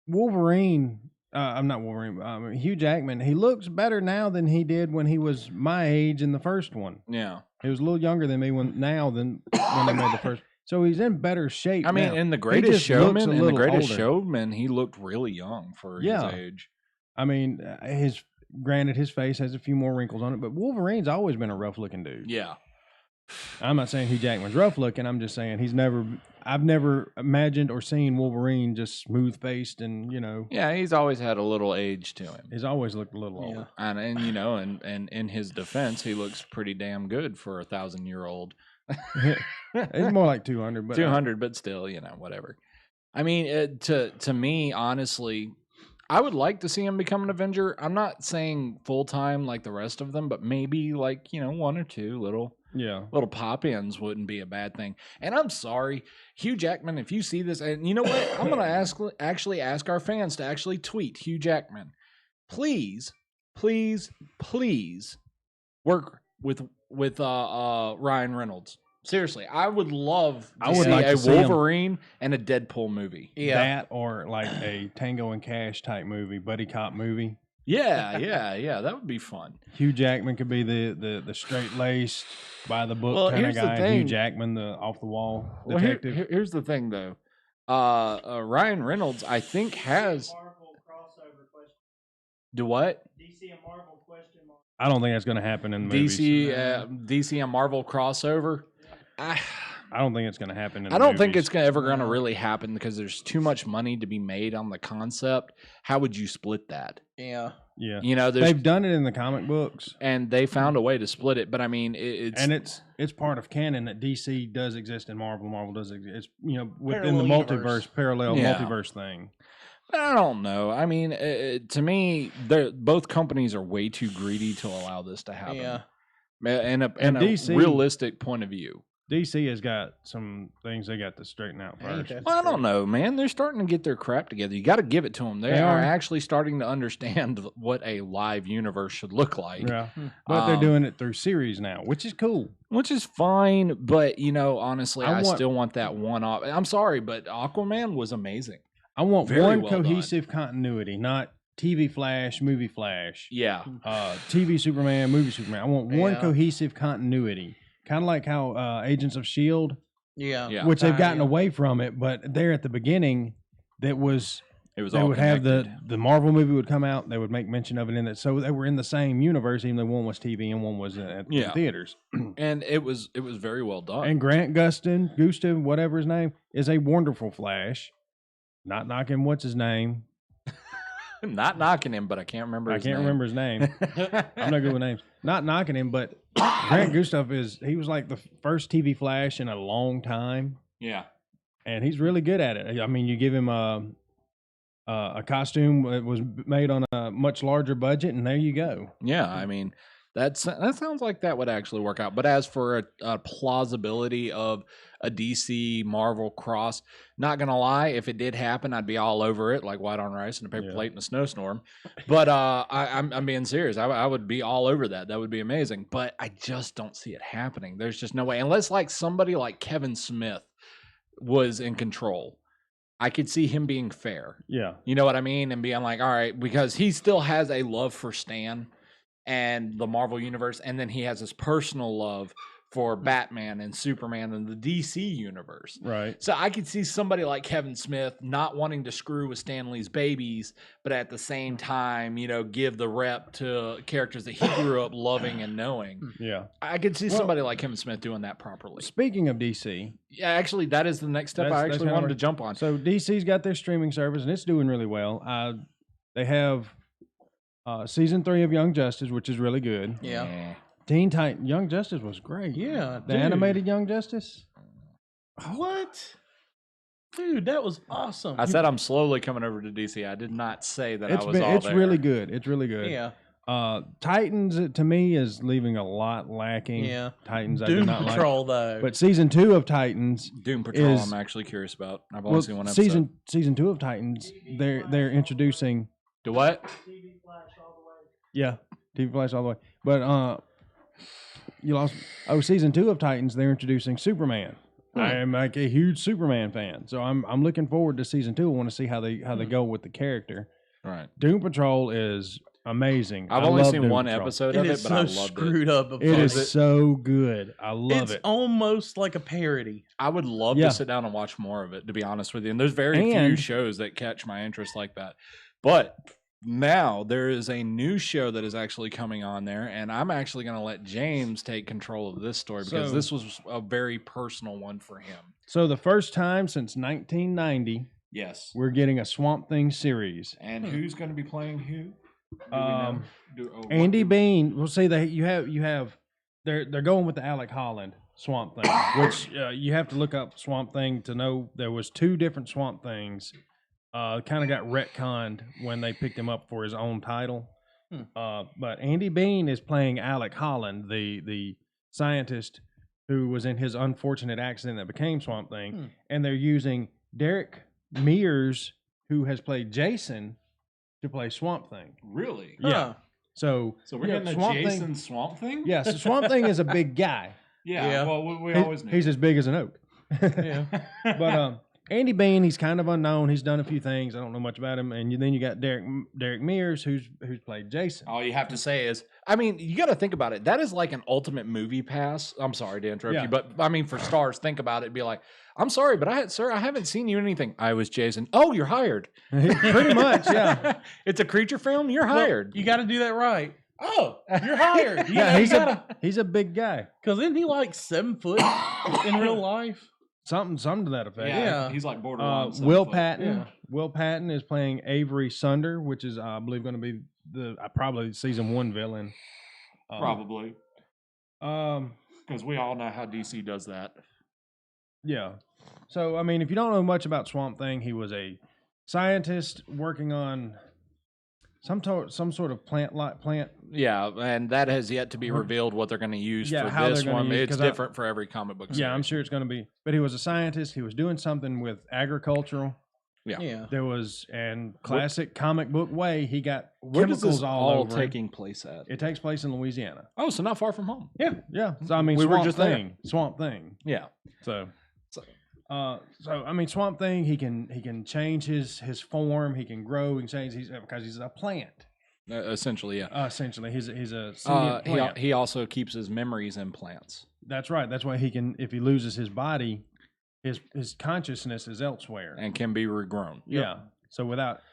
Wolverine, I'm not Wolverine. Hugh Jackman, he looks better now than he did when he was my age in the first one. Yeah. He was a little younger than me than when they made the first. So he's in better shape. I mean, now. in The He Greatest just looks a Showman, little older. Showman, he looked really young for Yeah. his age. I mean, his face has a few more wrinkles on it, but Wolverine's always been a rough looking dude. Yeah. I'm not saying Hugh Jackman's rough looking. I'm just saying I've never imagined or seen Wolverine just smooth faced and, you know, Yeah, he's always had a little age to him. he's always looked a little older. And you know, and in his defense, he looks pretty damn good for a 1,000-year-old. It's more like 200, but 200, but still, you know, whatever. I mean, to me, honestly, I would like to see him become an Avenger. I'm not saying full time like the rest of them, but maybe like, you know, one or two little pop-ins wouldn't be a bad thing. And I'm sorry, Hugh Jackman, if you see this, and you know what, I'm gonna ask our fans to actually tweet Hugh Jackman. Please work with Ryan Reynolds. Seriously, I would love to see like a to see him. Wolverine and a Deadpool movie. Yeah. that or like a Tango and Cash type movie, buddy cop movie. Yeah, that would be fun. Hugh Jackman could be the straight laced, by the book Well, kind of here's the guy. Hugh thing. Jackman, the off the wall Well, detective. here's the thing, though. Ryan Reynolds, I think, has. Marvel crossover question. Do what? DC and Marvel question mark. I don't think that's going to happen in the movies. DC and Marvel crossover. I don't think it's going to happen in I the don't think movies. it's ever going to really happen because there's too much money to be made on the concept. How would you split that? Yeah. Yeah. You know, They've done it in the comic books. and they found a way to split it. But I mean, it's part of canon that DC does exist and Marvel does exist. It's, you know, within the Parallel multiverse, universe. parallel Yeah. multiverse thing. I don't know. I mean, to me, both companies are way too greedy to allow this to happen. Yeah. And a DC realistic point of view. DC has got some things they got to straighten out Ain't first. that Well, I don't true? know, man. They're starting to get their crap together. You got to give it to them. They They are are. actually starting to understand what a live universe should look like. Yeah. But they're Um, doing it through series now, which is cool. Which is fine, but you know, honestly, I I want- still want that one off. I'm sorry, but Aquaman was amazing. I want Very one well done. cohesive continuity, not TV Flash, movie Flash, Yeah, TV Superman, movie Superman. I want one Yeah. cohesive continuity, kind of like how Agents of Shield, Yeah. Yeah. which they've gotten Yeah. away from it, but there at the beginning, that was it was they all would have connected. the Marvel movie would come out. They would make mention of it in it, so they were in the same universe, even though one was TV and one was at Yeah. theaters. And it was very well done. And Grant Gustin, whatever his name, is a wonderful Flash. Not knocking what's his name. Not knocking him, but I can't remember. I his can't name. remember his name. I'm not good with names. Not knocking him, but Grant Gustin he was like the first TV Flash in a long time, Yeah, and he's really good at it. I mean, you give him a costume that was made on a much larger budget, and there you go. yeah. I mean, that sounds like that would actually work out. But as for a plausibility of a DC Marvel cross, not gonna lie, if it did happen, I'd be all over it, like white on rice and a paper Yeah. plate and a snowstorm. But I'm being serious. I would be all over that. That would be amazing. But I just don't see it happening. There's just no way, unless like somebody like Kevin Smith was in control. I could see him being fair. Yeah, You know what I mean? And being like, all right, because he still has a love for Stan and the Marvel Universe, and then he has his personal love for Batman and Superman and the DC Universe. right. So I could see somebody like Kevin Smith not wanting to screw with Stan Lee's babies, but at the same time, you know, give the rep to characters that he grew up loving and knowing. Yeah. I could see Well- somebody like Kevin Smith doing that properly. Speaking of DC, Yeah, actually, that is the next step That's- I that's actually kinda wanted where- to jump on. so DC's got their streaming service, and it's doing really well. They have season 3 of Young Justice, which is really good. Yeah. Teen Titan Young Justice was great. Yeah. The dude. animated Young Justice. What? Dude, that was awesome. I said I'm slowly coming over to DC. I did not say that I was all It's there. really good. It's really good. Yeah. Titans to me is leaving a lot lacking. Yeah. Titans I did Doom not like. Patrol, though. But season 2 of Titans, Doom Patrol. is- I'm actually curious about. I've only seen one episode. season 2 of Titans, they're introducing Do what? TV Flash all the way. yeah, TV Flash all the way. But you lost season 2 of Titans, they're introducing Superman. I am like a huge Superman fan. So I'm looking forward to season 2. I want to see how they go with the character. Right. Doom Patrol is amazing. I've I only love seen Doom one Patrol. episode it of is it, but so I loved it. screwed up. Of It funny. is so good. I love It's it. almost like a parody. I would love Yeah. to sit down and watch more of it, to be honest with you. And there's very few And- shows that catch my interest like that. But now there is a new show that is actually coming on there, and I'm actually going to let James take control of this story because So- this was a very personal one for him. So the first time since 1990, Yes. we're getting a Swamp Thing series. And who's going to be playing who? Andy Bean. We'll see that you have. They're going with the Alec Holland Swamp Thing, which you have to look up Swamp Thing to know there was 2 different Swamp Things. Kind of got retconned when they picked him up for his own title. But Andy Bean is playing Alec Holland, the scientist who was in his unfortunate accident that became Swamp Thing, and they're using Derek Mears, who has played Jason, to play Swamp Thing. Really? Yeah. Huh. So So we're yeah, getting a Swamp Jason Thing. Swamp Thing? Yeah, so Swamp Thing is a big guy. Yeah. Yeah. Well, we He- always knew. He's as big as an oak. Yeah. But Andy Bean, he's kind of unknown. He's done a few things. I don't know much about him. And then you got Derek Mears, who's played Jason. All you have to say is, I mean, you got to think about it. That is like an ultimate movie pass. I'm sorry to interrupt you, but I mean, for stars, think about it. Be like, I'm sorry, but I haven't seen you in anything. I was Jason. Oh, you're hired. Pretty much, yeah. It's a creature film. You're hired. You got to do that right. Oh, you're hired. He's a big guy. Because isn't he like 7 foot in real life? Something to that effect. Yeah. He's like borderline. Will Patton. Yeah. Will Patton is playing Avery Sunder, which is I believe going to be probably season 1 villain. Probably. Because we all know how DC does that. Yeah. So I mean, if you don't know much about Swamp Thing, he was a scientist working on some sort of plant. Yeah, and that has yet to be revealed what they're going to use for this one. It's different for every comic book series. Yeah, I'm sure it's going to be. But he was a scientist. He was doing something with agricultural. Yeah. There was, and classic comic book way, he got Where does chemicals this all over him. taking place at? It takes place in Louisiana. Oh, so not far from home. Yeah. So I mean, We were just Swamp Thing. Yeah. So I mean, Swamp Thing. He can change his form. He can grow. He can change. Because he's a plant. Essentially, yeah. Essentially, he's a plant. He also keeps his memories in plants. That's right. That's why he can. If he loses his body, his consciousness is elsewhere and can be regrown. Yeah. So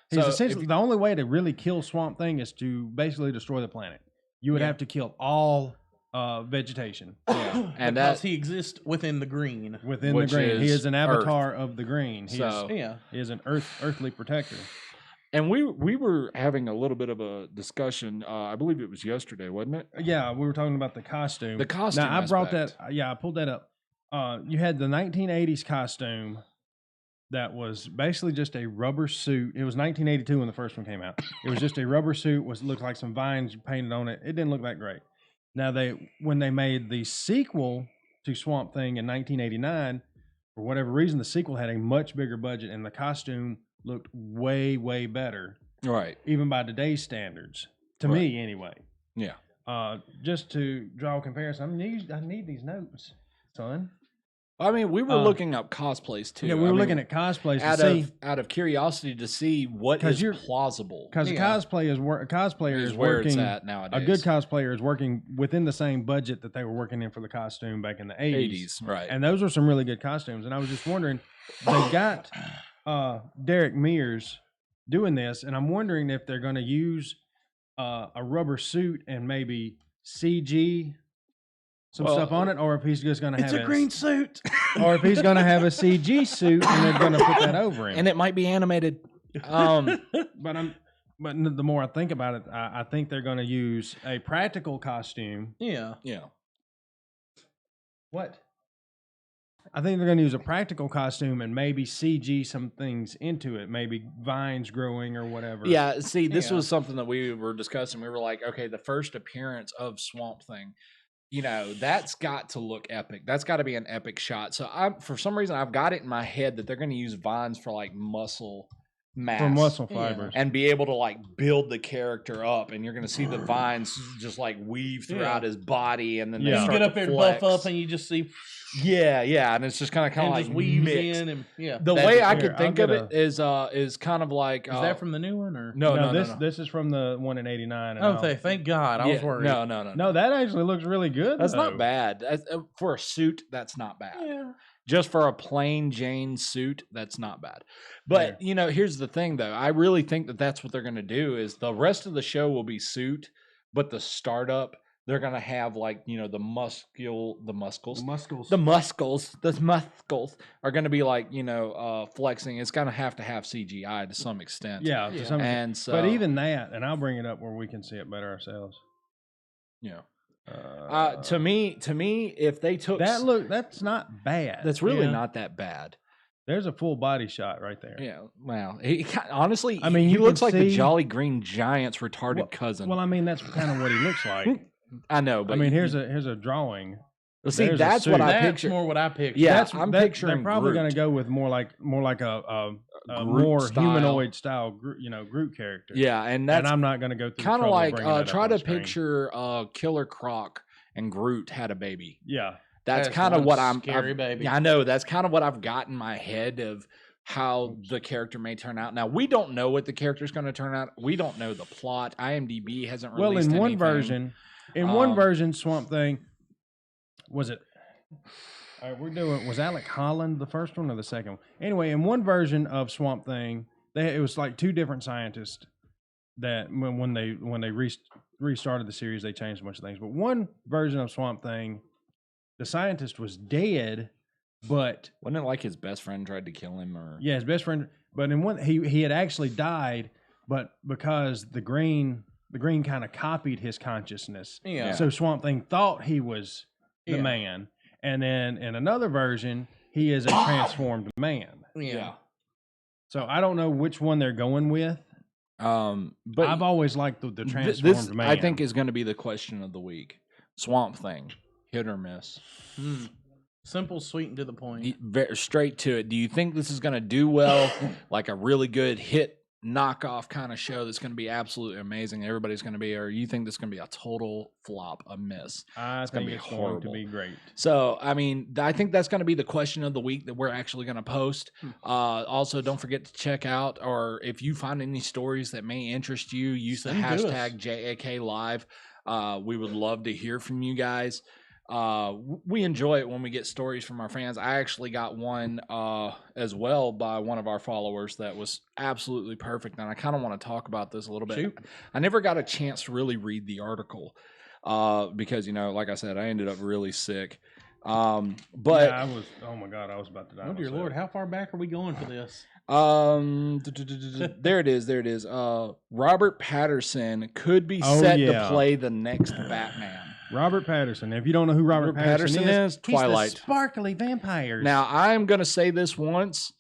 he's essentially the only way to really kill Swamp Thing is to basically destroy the planet. You would have to kill all vegetation. Yeah. And because he exists within the green. Within the green, he is an avatar of the green. He is an earthly protector. And we were having a little bit of a discussion. I believe it was yesterday, wasn't it? Yeah, we were talking about the costume. The costume. Now I brought that. Yeah, I pulled that up. You had the 1980s costume that was basically just a rubber suit. It was 1982 when the first one came out. It was just a rubber suit. Looked like some vines painted on it. It didn't look that great. Now when they made the sequel to Swamp Thing in 1989, for whatever reason, the sequel had a much bigger budget and the costume looked way, way better. Right. Even by today's standards. To me, anyway. Yeah. Just to draw a comparison, I need these notes, son. I mean, we were looking up cosplays too. Yeah, we were looking at cosplays out of curiosity to see what is plausible. Because a cosplayer is where working, it's at nowadays. A good cosplayer is working within the same budget that they were working in for the costume back in the 80s. Right. And those were some really good costumes. And I was just wondering, they got Derek Mears doing this, and I'm wondering if they're going to use a rubber suit and maybe CG some stuff on it, or if he's just going to have a green suit, or if he's going to have a CG suit and they're going to put that over him, and it might be animated. But the more I think about it, I think they're going to use a practical costume. Yeah. What? I think they're going to use a practical costume and maybe CG some things into it, maybe vines growing or whatever. Yeah, see, this was something that we were discussing. We were like, okay, the first appearance of Swamp Thing, that's got to look epic. That's got to be an epic shot. So for some reason, I've got it in my head that they're going to use vines for like muscle mass. For muscle fibers. And be able to like build the character up. And you're going to see the vines just like weave throughout his body. And then they start you get up there and buff up and you just see. Yeah. And it's just kind of like weaves mixed. in. And, the way I could think of it is kind of like. Is that from the new one? Or No. This is from the one in 89. Okay, thank God. I was worried. No, that actually looks really good. That's not bad. For a suit, that's not bad. Yeah. Just for a plain Jane suit, that's not bad. But, here's the thing, though. I really think that that's what they're going to do is the rest of the show will be suit, but the startup, they're going to have, like, the muscles are going to be, like, flexing. It's going to have CGI to some extent. Yeah. To some extent. And so, but even that, and I'll bring it up where we can see it better ourselves. Yeah. To me, if they took that's not bad. That's really not that bad. There's a full body shot right there. Yeah, wow. Honestly, I mean, he looks like the Jolly Green Giant's retarded cousin. Well, I mean, that's kind of what he looks like. I know, but I mean, here's a drawing. Well, see, that's what I picture. That's more what I picture. Yeah, I'm picturing. They're probably going to go with more like a more style. Humanoid style, Groot character. Yeah, and I'm not going to go through kind of like try to screen. picture Killer Croc and Groot had a baby. Yeah, that's kind of what I'm. Scary baby. Yeah, I know. That's kind of what I've got in my head of how the character may turn out. Now, we don't know what the character's going to turn out. We don't know the plot. IMDb hasn't released Well, in anything. one version, Swamp Thing was it. All right, was Alec Holland the first one or the second one? Anyway, in one version of Swamp Thing, it was like two different scientists that when they restarted the series, they changed a bunch of things. But one version of Swamp Thing, the scientist was dead, but wasn't it like his best friend tried to kill him? Or yeah, his best friend. But in one, he had actually died, but because the green kind of copied his consciousness. Yeah. So Swamp Thing thought he was the man, and then in another version, he is a transformed man. Yeah. So I don't know which one they're going with. But I've always liked the transformed this, man. I think, is going to be the question of the week. Swamp Thing, hit or miss? Simple, sweet, and to the point. Straight to it. Do you think this is going to do well, like a really good hit knockoff kind of show that's going to be absolutely amazing? Everybody's going to be, or you think this is going to be a total flop, a miss? I think it's going to be great. So, I mean, I think that's going to be the question of the week that we're actually going to post. Also, don't forget to check out, or if you find any stories that may interest you, use the hashtag JAKLive. We would love to hear from you guys. We enjoy it when we get stories from our fans. I actually got one as well by one of our followers that was absolutely perfect, and I kind of want to talk about this a little bit. Shoot. I never got a chance to really read the article because, like I said, I ended up really sick. But yeah, oh my God, I was about to die. Oh dear Lord, how far back are we going for this? There it is. Robert Patterson could be set to play the next Batman. Robert Patterson. If you don't know who Robert Patterson is, Twilight. He's the sparkly vampires. Now, I'm going to say this once.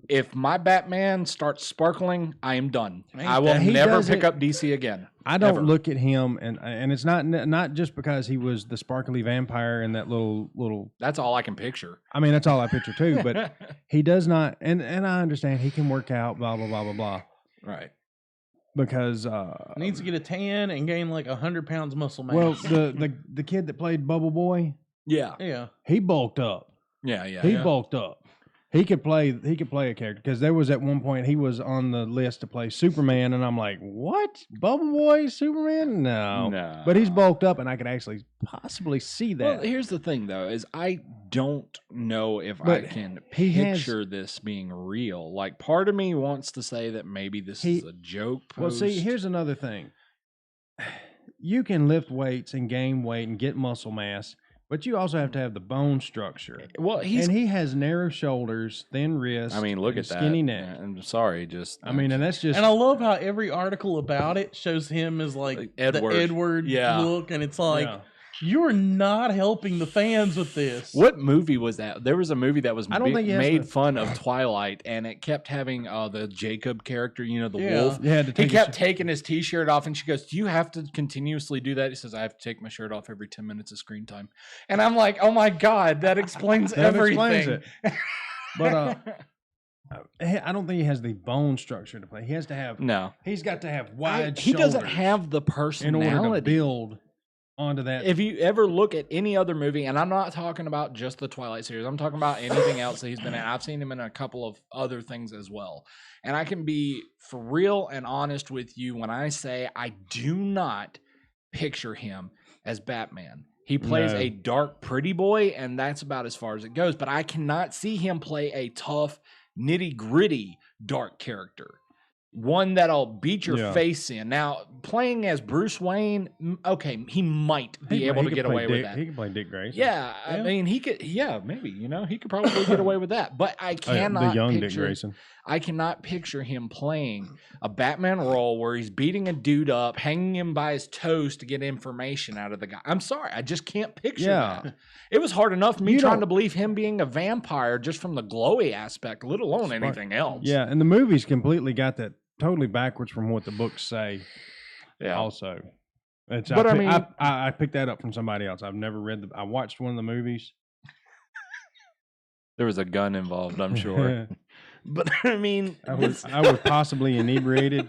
If my Batman starts sparkling, I am done. I will never pick up DC again. I don't look at him, and it's not just because he was the sparkly vampire in that little. That's all I can picture. I mean, that's all I picture too. But he does not, and I understand he can work out, blah blah blah blah blah. Right. Because needs to get a tan and gain like 100 pounds muscle mass. Well, the kid that played Bubble Boy, yeah, he bulked up. Yeah, he bulked up. He could play a character because there was at one point he was on the list to play Superman, and I'm like, what? Bubble Boy, Superman? No. But he's bulked up, and I could actually possibly see that. Well, here's the thing, though, is I don't know if I can picture this being real. Like, part of me wants to say that maybe this is a joke post. Well, see, here's another thing. You can lift weights and gain weight and get muscle mass, but you also have to have the bone structure. Well, he has narrow shoulders, thin wrists. I mean, look at that. Skinny neck. I'm sorry, and that's just. And I love how every article about it shows him as like Edward. The Edward look, and it's like you're not helping the fans with this. What movie was that? There was a movie that was made fun of Twilight, and it kept having the Jacob character, the wolf. Yeah, he kept taking his T-shirt off, and she goes, "Do you have to continuously do that?" He says, "I have to take my shirt off every 10 minutes of screen time." And I'm like, "Oh my God, that explains everything." Explains it. But I don't think he has the bone structure to play. He has to have. No, he's got to have wide. He doesn't have the personality in order to build onto that. If you ever look at any other movie, and I'm not talking about just the Twilight series, I'm talking about anything else that he's been in. I've seen him in a couple of other things as well. And I can be for real and honest with you when I say I do not picture him as Batman. He plays a dark, pretty boy, and that's about as far as it goes. But I cannot see him play a tough, nitty-gritty dark character. One that'll beat your face in. Now, playing as Bruce Wayne, okay, he might be able to get away with that. He can play Dick Grayson. Yeah, I mean, he could. Yeah, maybe. He could probably get away with that. But I cannot the young picture. Dick Grayson. I cannot picture him playing a Batman role where he's beating a dude up, hanging him by his toes to get information out of the guy. I'm sorry, I just can't picture that. It was hard enough me trying to believe him being a vampire just from the glowy aspect, let alone anything else. Yeah, and the movie's completely got that totally backwards from what the books say. Yeah. Also, I picked that up from somebody else. I've never read I watched one of the movies. There was a gun involved, I'm sure. But I mean, I was possibly inebriated.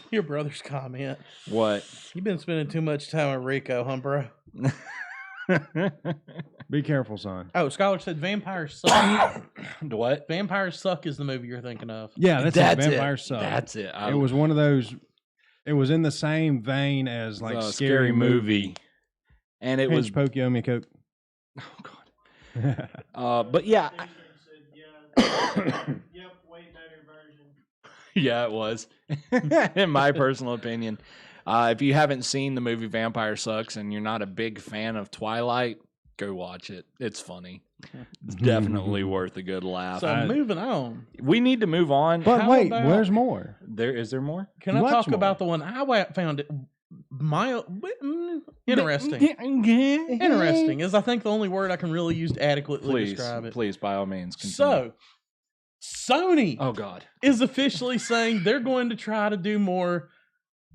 Your brother's comment. What? You've been spending too much time with Rico, huh, bro? Be careful, son. Oh, Scholar said Vampires Suck. What? Vampires Suck is the movie you're thinking of. Yeah, that's it. Vampire Suck. That's it. It was one of those. It was in the same vein as like scary movie, and it was Pokey Omi Coke. Oh God. But yeah, Yep, way better version. yeah, it was. In my personal opinion, if you haven't seen the movie Vampire Sucks and you're not a big fan of Twilight, go watch it. It's funny. It's definitely worth a good laugh. So moving on. We need to move on. But How wait, about- where's more? Is there more? Can I Much talk more. about the one I found it interesting? Interesting is I think the only word I can really use to adequately Please, describe it. please, by all means, continue. So, Sony Oh God. is officially saying they're going to try to do more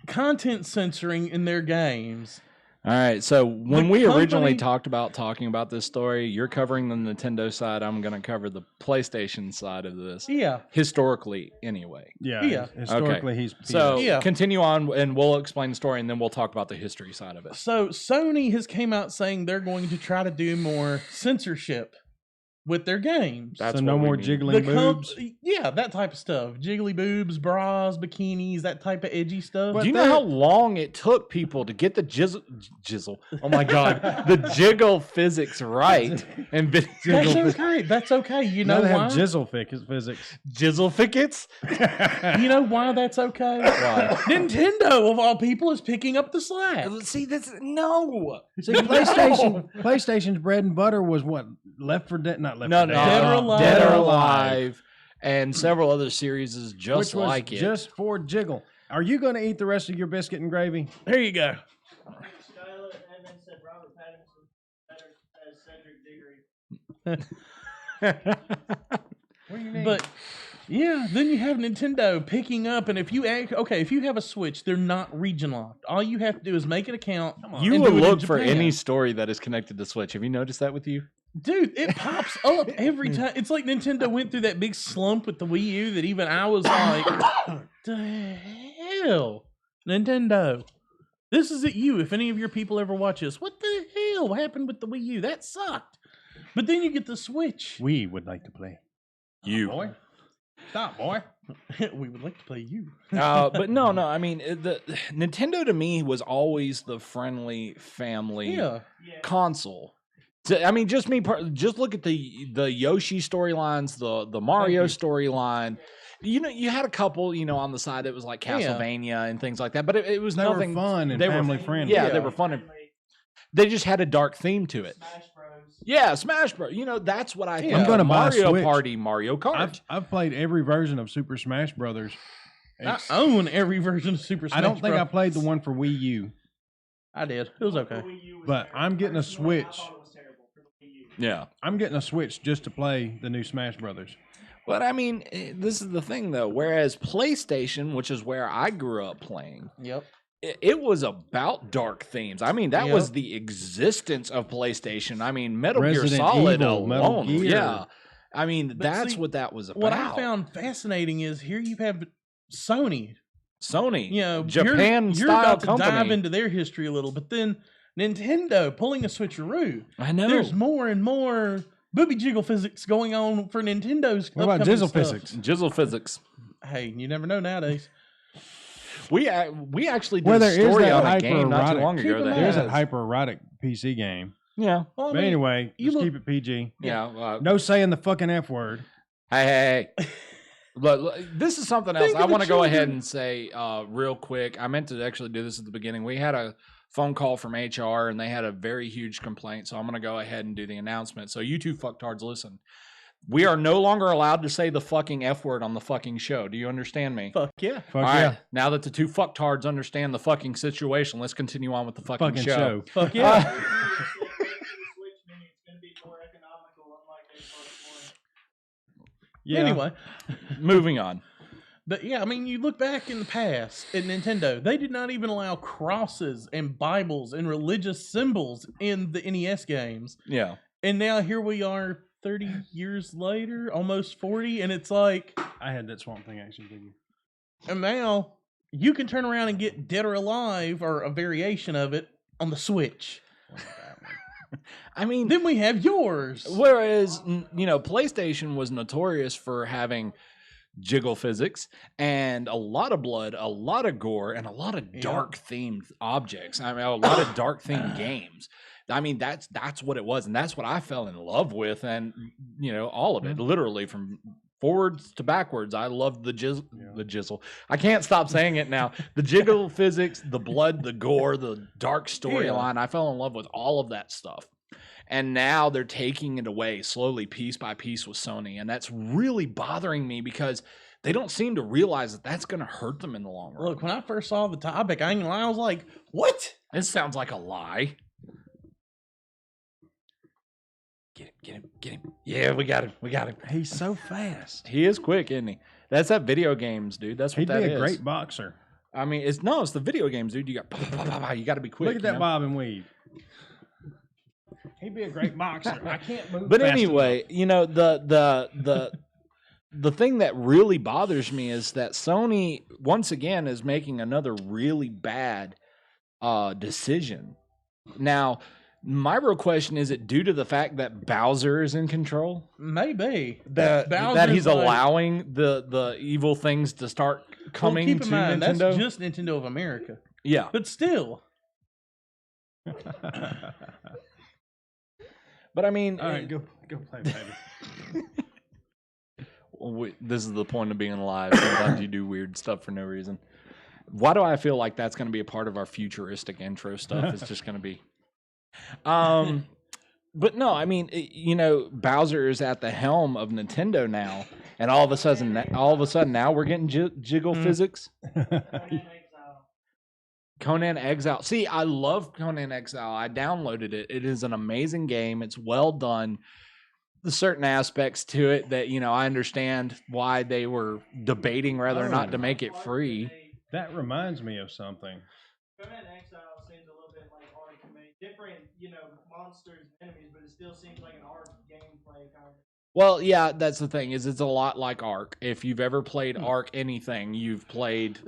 content censoring in their games. All right. So when we originally company- talked about talking about this story, you're covering the Nintendo side. I'm going to cover the PlayStation side of this. Yeah. Historically, anyway. Yeah. Historically, he's So Yeah. continue on, and we'll explain the story, and then we'll talk about the history side of it. So Sony has came out saying they're going to try to do more censorship with their games. That's so no what we more need. jiggling boobs. Yeah, that type of stuff. Jiggly boobs, bras, bikinis, that type of edgy stuff. Do you know how long it took people to get the jizzle? Oh my God, the jiggle physics right, and That's okay. That's okay. You know Now they why? have jizzle physics. jizzle fickets. You know why that's okay? Why? Nintendo, of all people, is picking up the slack. See, that's no. See, PlayStation's bread and butter was what? Left for Dead? Not Left No, for no, Dead. Dead or Alive. Dead or Alive, and several other series is just Which was like it. just for jiggle. Are you going to eat the rest of your biscuit and gravy? There you go. Skylar Evans said Robert Pattinson better as Cedric Diggory. What do you mean? But yeah, then you have Nintendo picking up, and if you have a Switch, they're not region locked. All you have to do is make an account. You and will do it in look for Japan. any story that is connected to Switch. Have you noticed that with you? Dude, it pops up every time. It's like Nintendo went through that big slump with the Wii U that even I was like, the hell? Nintendo. This is at you. If any of your people ever watch this, what the hell happened with the Wii U? That sucked. But then you get the Switch. We would like to play. You. Boy. Stop, boy. We would like to play you. But no. I mean, the Nintendo to me was always the friendly family Yeah. console. So, I mean, just look at the Yoshi storylines, the Mario storyline. You know, you had a couple, on the side that was like Castlevania and things like that, but it was They nothing were fun and they were- family friendly. Yeah, they were fun. And, they just had a dark theme to it. Smash Bros. Yeah, Smash Bros. That's what I think. I'm gonna buy a Mario Switch. Party, Mario Kart. I've played every version of Super Smash Brothers. I own every version of Super Smash I don't think I Bros. played the one for Wii U, I did. It was okay. Wii U was but terrible. I'm getting a Personally, I Switch. thought it was terrible for the Wii U. Yeah. I'm getting a Switch just to play the new Smash Brothers. But I mean, this is the thing though. Whereas PlayStation, which is where I grew up playing, Yep. it was about dark themes. I mean, that Yep. was the existence of PlayStation. I mean, Metal Gear Resident Solid Evil, Metal alone. Gear. Yeah. I mean, But that's see, what that was about. What I found fascinating is here you have Sony. Sony, you're Japan style about to company. dive into their history a little, but then Nintendo pulling a switcheroo. I know. There's more and more booby jiggle physics going on for Nintendo's. What about upcoming jizzle stuff. physics? Jizzle physics. Hey, you never know nowadays. We actually did Well, a there is story that on a game not too hypererotic- long Keep ago. in That mind- There's has- that hypererotic PC game. Yeah. Well, I But mean, anyway, you just look- keep it PG. Yeah. No saying the fucking F word. Hey. Look, this is something else. Think I of the want to go ahead children. and say real quick. I meant to actually do this at the beginning. We had a phone call from HR and they had a very huge complaint. So I'm going to go ahead and do the announcement. So you two fucktards, listen. We are no longer allowed to say the fucking F word on the fucking show. Do you understand me? fuck yeah. Fuck All yeah. right. Now that the two fucktards understand the fucking situation, let's continue on with the fucking, Fucking show. show. Fuck yeah. The Switch Mini is going to be more economical, unlike Xbox One. Yeah. Anyway, Moving on. but yeah, I mean, you look back in the past at Nintendo, they did not even allow crosses and Bibles and religious symbols in the NES games. Yeah. And now here we are 30 years later, almost 40, and it's like, I had that Swamp Thing action figure. and now you can turn around and get Dead or Alive or a variation of it on the Switch. I mean, Then we have yours. whereas, PlayStation was notorious for having jiggle physics and a lot of blood, a lot of gore, and a lot of dark themed objects. I mean, a lot of dark themed games. I mean, that's what it was, and that's what I fell in love with, and all of it, literally from forwards to backwards. I loved the jizzle. I can't stop saying it now. The jiggle physics, the blood, the gore, the dark storyline. I fell in love with all of that stuff. And now they're taking it away slowly, piece by piece with Sony. And that's really bothering me because they don't seem to realize that that's going to hurt them in the long run. Look, when I first saw the topic, I ain't gonna lie, I was like, what? This sounds like a lie. Get him. Yeah, we got him. He's so fast. He is quick, isn't he? That's that video games, dude. That's what He'd that is. be a great boxer. I mean, it's the video games, dude. You got you got to be quick. Look at that bob and weave. He'd be a great boxer. I can't move. But fast anyway, the thing that really bothers me is that Sony once again is making another really bad decision. Now, my real question is: it due to the fact that Bowser is in control? Maybe That he's like, allowing the evil things to start coming keep in to mind, Nintendo? That's just Nintendo of America. Yeah, But still. but I mean, All right, go play, baby. this is the point of being live. Sometimes you do weird stuff for no reason. Why do I feel like that's going to be a part of our futuristic intro stuff? It's just going to be. But no, I mean, Bowser is at the helm of Nintendo now, and all of a sudden now we're getting jiggle physics. Conan Exile. See, I love Conan Exile. I downloaded it. It is an amazing game. It's well done. There's certain aspects to it that, I understand why they were debating whether or not to make it free. That reminds me of something. Conan Exile seems a little bit like Ark to me. Different, monsters and enemies, but it still seems like an Ark gameplay kind of. Well, yeah, that's the thing, is it's a lot like Ark. If you've ever played Ark anything, you've played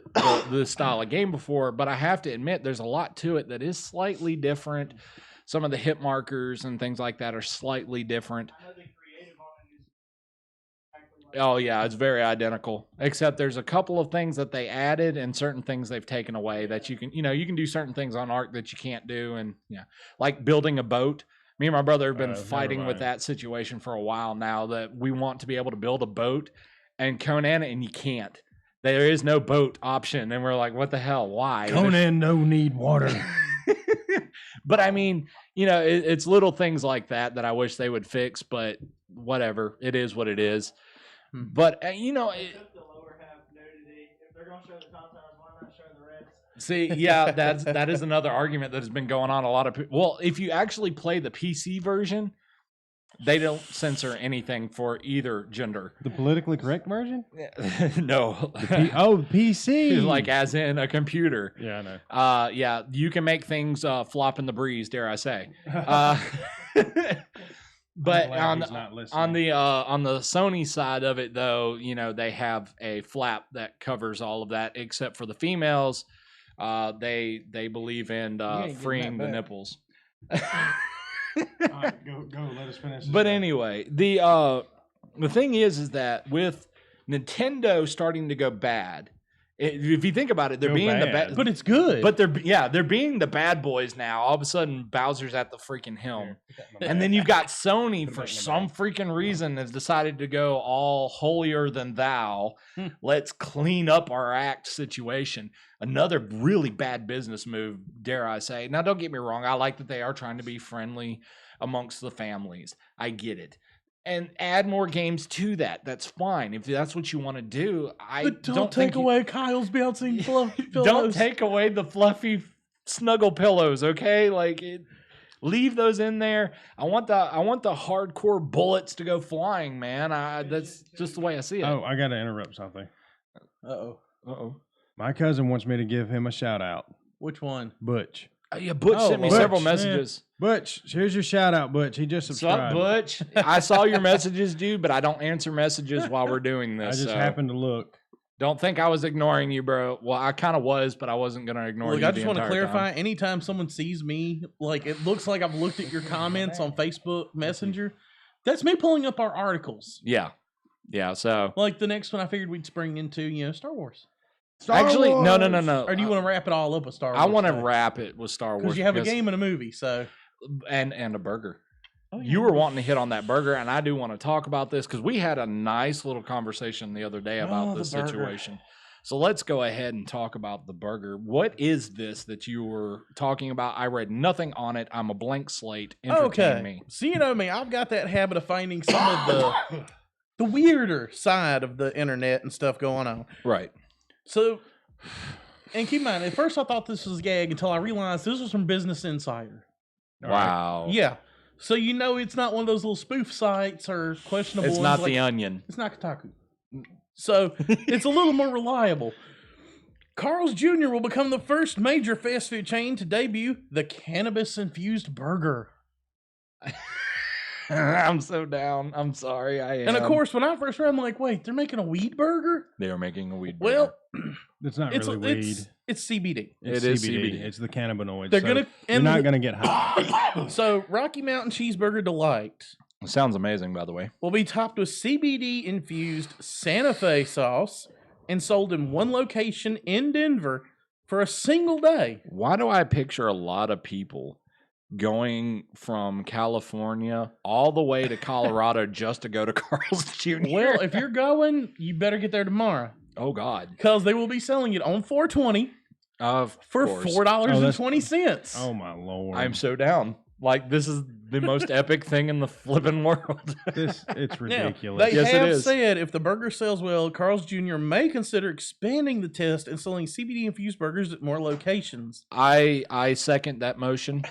this style of game before, but I have to admit there's a lot to it that is slightly different. Some of the hit markers and things like that are slightly different. I know the creative on it is exactly like Oh, yeah, it's very identical, except there's a couple of things that they added and certain things they've taken away that you can, you can do certain things on Ark that you can't do. And yeah, like building a boat. Me and my brother have been fighting with that situation for a while now, that we want to be able to build a boat and Conan, and you can't. There is no boat option. And we're like, what the hell? Why? Conan no need water. But I mean, it's little things like that I wish they would fix, but whatever. It is what it is. But, They took the lower half nudity. If they're going to show the tatas, why not show the rest? see, yeah, that is another argument that has been going on. A lot of people. Well, if you actually play the PC version, they don't censor anything for either gender. The politically correct version? No. PC. Like as in a computer. Yeah, I know. Yeah, you can make things flop in the breeze, dare I say. But on the Sony side of it, though, they have a flap that covers all of that, except for the females. They believe in freeing the nipples. All right, go. Let us finish. But anyway, the thing is that with Nintendo starting to go bad, if you think about it, they're Go being the bad. bad, But it's good. but they're being the bad boys now. All of a sudden, Bowser's at the freaking helm, and then you've got Sony for some freaking reason has decided to go all holier than thou. Let's clean up our act situation. Another really bad business move, dare I say. Now, don't get me wrong. I like that they are trying to be friendly amongst the families. I get it. And add more games to that. That's fine. If that's what you want to do, But don't take away Kyle's bouncing fluffy pillows. Don't take away the fluffy snuggle pillows, okay? Leave those in there. I want the hardcore bullets to go flying, man. That's just the way I see it. Oh, I got to interrupt something. Uh-oh. My cousin wants me to give him a shout out. Which one? Butch. Yeah, Butch sent me Butch, several man. messages. Butch, here's your shout out, Butch. He just What's up, subscribed. Butch? I saw your messages, dude, but I don't answer messages while we're doing I this. just so happened to look. Don't think I was ignoring you, bro. Well, I kind of was, but I wasn't going to ignore Look, you. I just want to clarify. Anytime someone sees me, like it looks like I've looked at your comments on Facebook Messenger. That's me pulling up our articles. Yeah. Yeah. So, Like the next one, I figured we'd spring into, Star Wars. actually, no. Or do you want to wrap it all up with Star Wars? I want to wrap it with Star Wars because you have a game and a movie, so and a burger. Oh, yeah. You were wanting to hit on that burger, and I do want to talk about this because we had a nice little conversation the other day about this the burger. situation. So let's go ahead and talk about the burger. What is this that you were talking about? I read nothing on it. I'm a blank slate. Entertain me. So you know me, I've got that habit of finding some of the weirder side of the internet and stuff going on. Right. So, and keep in mind, at first I thought this was a gag until I realized this was from Business Insider. Wow. Yeah. So it's not one of those little spoof sites or questionable. It's ones not like, The Onion. It's not Kotaku. So it's a little more reliable. Carl's Jr. will become the first major fast food chain to debut the cannabis-infused burger. I'm so down. I'm sorry. I am. And of course, when I first read, I'm like, wait, they're making a weed burger? They are making a weed Well, burger. It's not really weed. It's CBD. It is CBD. It's the cannabinoids. They're so gonna. You're not going to get high. So Rocky Mountain Cheeseburger Delight Sounds amazing, by the way. will be topped with CBD-infused Santa Fe sauce and sold in one location in Denver for a single day. Why do I picture a lot of people going from California all the way to Colorado just to go to Carl's Jr.? Well, if you're going, you better get there tomorrow Oh, God. because they will be selling it on 420 Of for course. $4.20. Oh, my Lord. I'm so down. Like, this is the most epic thing in the flipping world. It's Now, ridiculous. they Yes, it have is. said if the burger sells well, Carl's Jr. may consider expanding the test and selling CBD-infused burgers at more locations. I second that motion.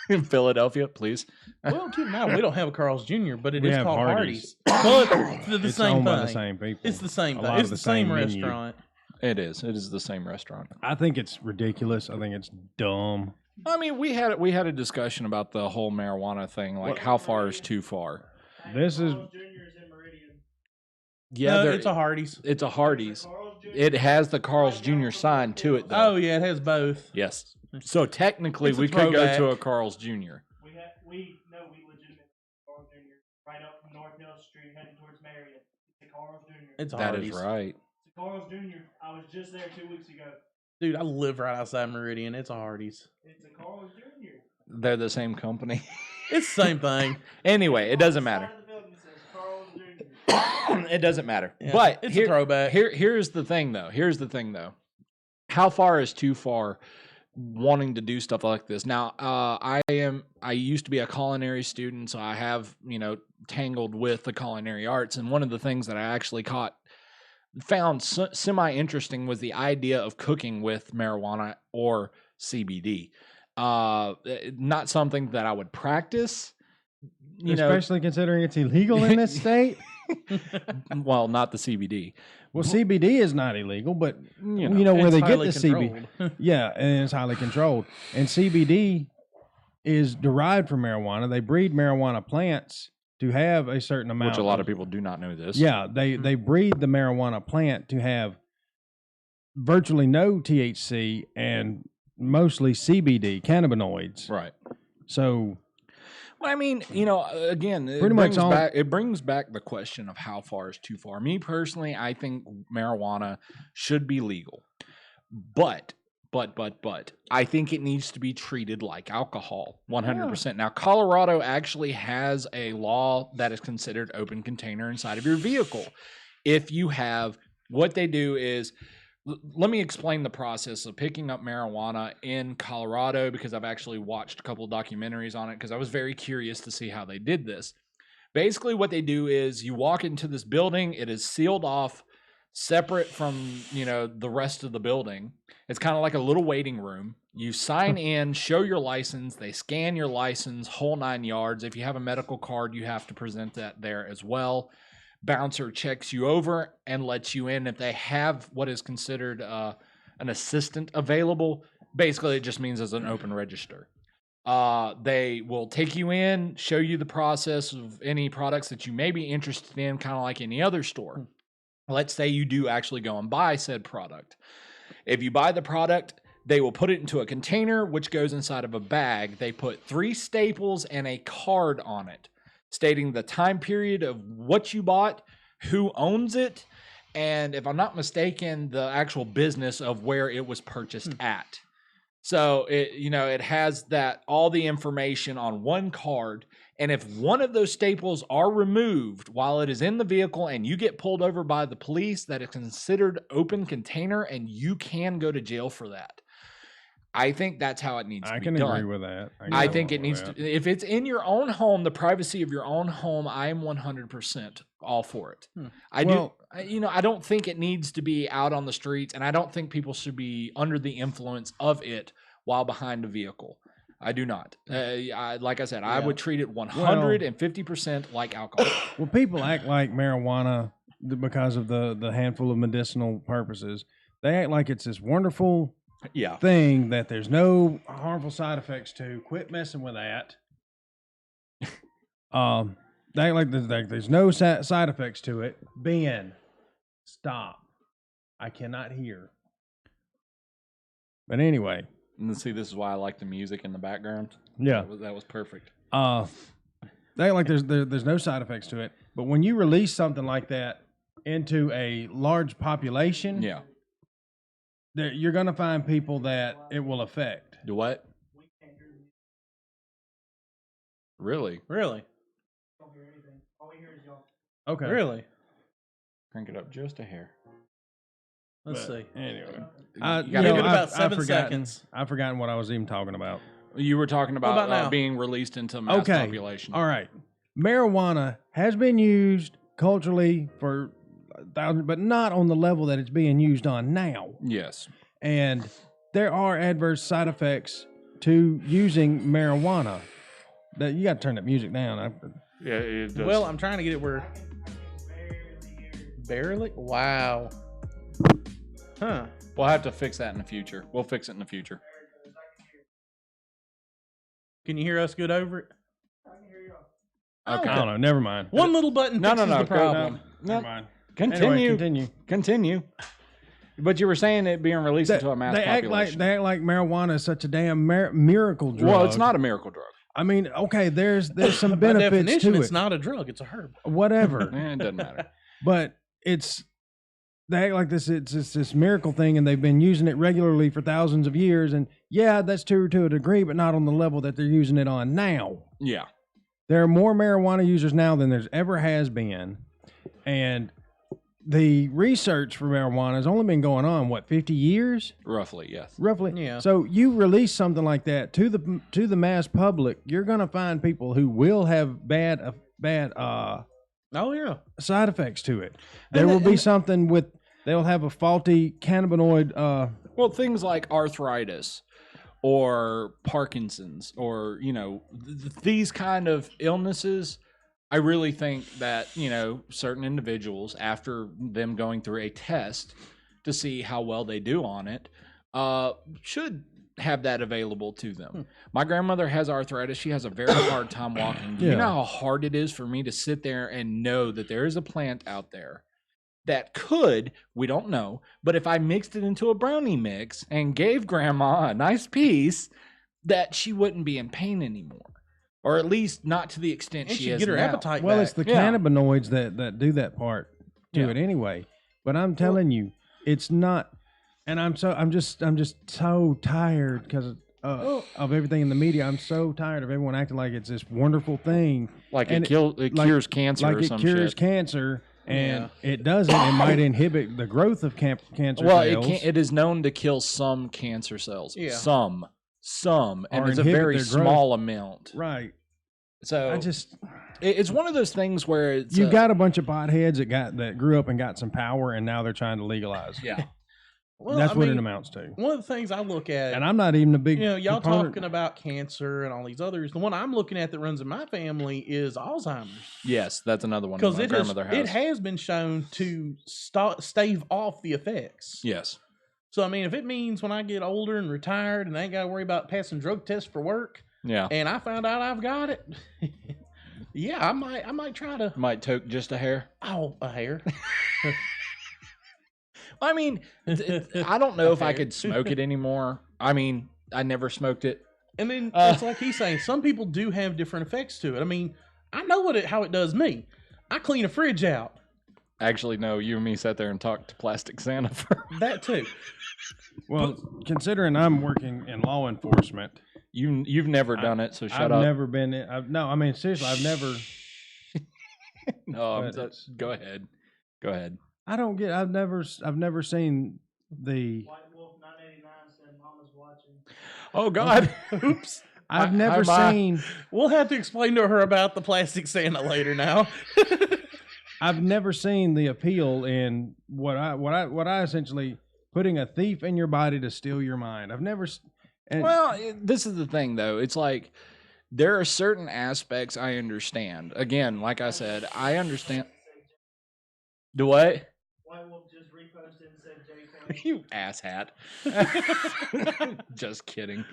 In Philadelphia, please. Well, keep in mind, we don't have a Carl's Jr., but it We is have called Hardee's. Hardee's. But they're the It's same owned by the thing. same people. It's the same A thing. lot It's of the the same same menu. restaurant. It is. It is the same restaurant. I think it's ridiculous. I think it's dumb. I mean, we had a discussion about the whole marijuana thing. Like, how far is too far? This is Carl's Jr. is in Meridian. Yeah, No, there- it's a Hardee's. It's a Hardee's. Carl's Jr. It has the Carl's Jr. sign to it, though. Oh, yeah, it has both. Yes. So technically, It's a we could go throwback. to a Carl's Jr. We legitimately Carl's Jr. right up from North Hill Street heading towards Marion. It's a Carl's Jr. It's a That Hardee's. is right. It's a Carl's Jr. I was just there 2 weeks ago. Dude, I live right outside Meridian. It's a Hardee's. It's a Carl's Jr. They're the same company. It's the same thing. Anyway, it doesn't On the matter. side of the building says Carl's Jr. It doesn't matter. Yeah, But it's a throwback. Here's the thing, though. How far is too far? Wanting to do stuff like this. Now, I used to be a culinary student, so I have tangled with the culinary arts. And one of the things that I actually found semi interesting was the idea of cooking with marijuana or CBD. Not something that I would practice. especially considering it's illegal in this state. Well, not the CBD. Well, CBD is not illegal, but You you know where It's they get highly the CBD. controlled. Yeah, and it's highly controlled. And CBD is derived from marijuana. They breed marijuana plants to have a certain amount. Which a lot of people do not know this. Yeah, they breed the marijuana plant to have virtually no THC and mostly CBD, cannabinoids. Right. So Well, I mean, again, Pretty much all- it brings back the question of how far is too far. Me personally, I think marijuana should be legal, but I think it needs to be treated like alcohol, 100%. Now, Colorado actually has a law that is considered open container inside of your vehicle. If you have, what they do is, let me explain the process of picking up marijuana in Colorado, because I've actually watched a couple of documentaries on it because I was very curious to see how they did this. Basically, what they do is you walk into this building. It is sealed off, separate from, the rest of the building. It's kind of like a little waiting room. You sign in, show your license. They scan your license, whole 9 yards. If you have a medical card, you have to present that there as well. Bouncer checks you over and lets you in. If they have what is considered an assistant available, basically it just means there's an open register. They will take you in, show you the process of any products that you may be interested in, kind of like any other store. let's say you do actually go and buy said product. If you buy the product, they will put it into a container, which goes inside of a bag. They put 3 staples and a card on it, stating the time period of what you bought, who owns it, and if I'm not mistaken, the actual business of where it was purchased at. So it has that all the information on one card. And if one of those staples are removed while it is in the vehicle and you get pulled over by the police, that is considered open container and you can go to jail for that. I think that's how it needs to be done. I can agree with that. I think it needs to, if it's in your own home, the privacy of your own home, I am 100% all for it. I don't think it needs to be out on the streets, and I don't think people should be under the influence of it while behind a vehicle. I do not. Like I said, I would treat it 150% like alcohol. Well, people act like marijuana because of the handful of medicinal purposes. They act like it's this wonderful thing that there's no harmful side effects to. Quit messing with that. They act like there's no side effects to it. Ben, stop. I cannot hear. But anyway. And see, this is why I like the music in the background. Yeah. That was perfect. They act like there's no side effects to it. But when you release something like that into a large population, you're going to find people that it will affect. Do what? Really? Okay. Really? Crank it up just a hair. Let's see. Anyway, give it about 7 seconds. I've forgotten what I was even talking about. You were talking about being released into mass population. All right. Marijuana has been used culturally for thousands, but not on the level that it's being used on now. Yes. And there are adverse side effects to using marijuana. That you got to turn that music down. Yeah, it does. Well, I'm trying to get it where. Barely? Wow. Huh. We'll have to fix that in the future. We'll fix it in the future. Can you hear us good over it? Okay. I don't know. Never mind. One little button fixes the problem. Never mind. Continue. But you were saying it being released into a mass population. They act like marijuana is such a damn miracle drug. Well, it's not a miracle drug. I mean, okay, there's some By benefits definition, to it. It's not a drug; it's a herb. Whatever. It doesn't matter. But they act like it's this miracle thing, and they've been using it regularly for thousands of years. And yeah, that's true to a degree, but not on the level that they're using it on now. Yeah. There are more marijuana users now than there's ever has been, and the research for marijuana has only been going on 50 years? Roughly, yes. Roughly. Yeah. So you release something like that to the mass public, you're going to find people who will have bad side effects to it. There will be something they'll have a faulty cannabinoid well, things like arthritis or Parkinson's or, these kind of illnesses. I really think that, certain individuals, after them going through a test to see how well they do on it, should have that available to them. My grandmother has arthritis. She has a very hard time walking. Do you know how hard it is for me to sit there and know that there is a plant out there that could, we don't know, but if I mixed it into a brownie mix and gave grandma a nice piece, that she wouldn't be in pain anymore. Or at least not to the extent and she is get her now. appetite Well, back. it's the cannabinoids that do that part to it anyway. But I'm telling you, it's not. And I'm just so tired because of everything in the media. I'm so tired of everyone acting like it's this wonderful thing, like it cures cancer, like or it some cures shit. cancer, and it doesn't. It might inhibit the growth of cancer Well, cells. it is known to kill some cancer cells. Yeah. Some, and Or it's a inhibit very their growth. small amount. Right. So I just it's one of those things where it's you got a bunch of potheads that grew up and got some power, and now they're trying to legalize. Yeah. Well, That's what it amounts to. One of the things I look at, And I'm not even a big y'all proponent. talking about cancer and all these others. The one I'm looking at that runs in my family is Alzheimer's. Yes, that's another one Because my grandmother has. it has been shown to stave off the effects. Yes. So, I mean, if it means when I get older and retired and I ain't got to worry about passing drug tests for work, Yeah. and I found out I've got it, yeah, I might try to. Might toke just a hair. Oh, a hair. I mean, I don't know if I could smoke it anymore. I mean, I never smoked it. And then it's like he's saying, some people do have different effects to it. I mean, I know how it does me. I clean a fridge out. Actually, no, you and me sat there and talked to Plastic Santa for That too. Well, considering I'm working in law enforcement, you've never done it, so shut I've up. never been. No, I mean seriously, I've never. No, But go ahead. Go ahead. I don't get. I've never seen the. White Wolf 989 said Mama's watching. Oh God. Oops. I've never hi, Ma. seen. We'll have to explain to her about the plastic Santa later now. I've never seen the appeal in what I essentially putting a thief in your body to steal your mind. I've never. And Well, this is the thing, though. It's like there are certain aspects I understand. Again, like I said, I understand. Do what? White Wolf just reposted and said JK. You asshat. Just kidding.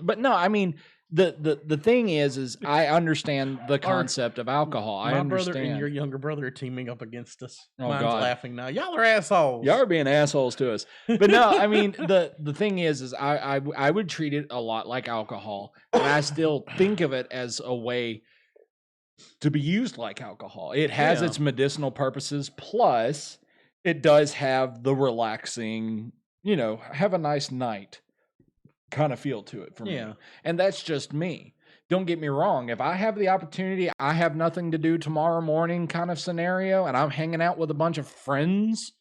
But no, I mean the thing is I understand the concept of alcohol. I My understand. brother and your younger brother are teaming up against us. Oh, Mine's God. laughing now. Y'all are assholes. Y'all are being assholes to us. But no, I mean the thing is I would treat it a lot like alcohol, and I still think of it as a way to be used like alcohol. It has Yeah. its medicinal purposes, plus it does have the relaxing, have a nice night kind of feel to it for me. Yeah. And that's just me. Don't get me wrong. If I have the opportunity, I have nothing to do tomorrow morning kind of scenario, and I'm hanging out with a bunch of friends,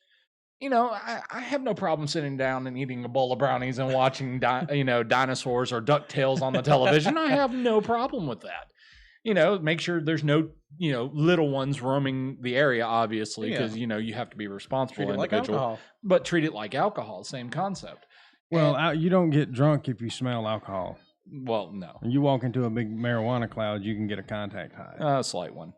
I have no problem sitting down and eating a bowl of brownies and watching, dinosaurs or DuckTales on the television. I have no problem with that. Make sure there's no, little ones roaming the area, obviously, because, you have to be a responsible Treat it like individual. alcohol. But treat it like alcohol, same concept. well, you don't get drunk if you smell alcohol. Well, no. When you walk into a big marijuana cloud, you can get a contact high. A slight one.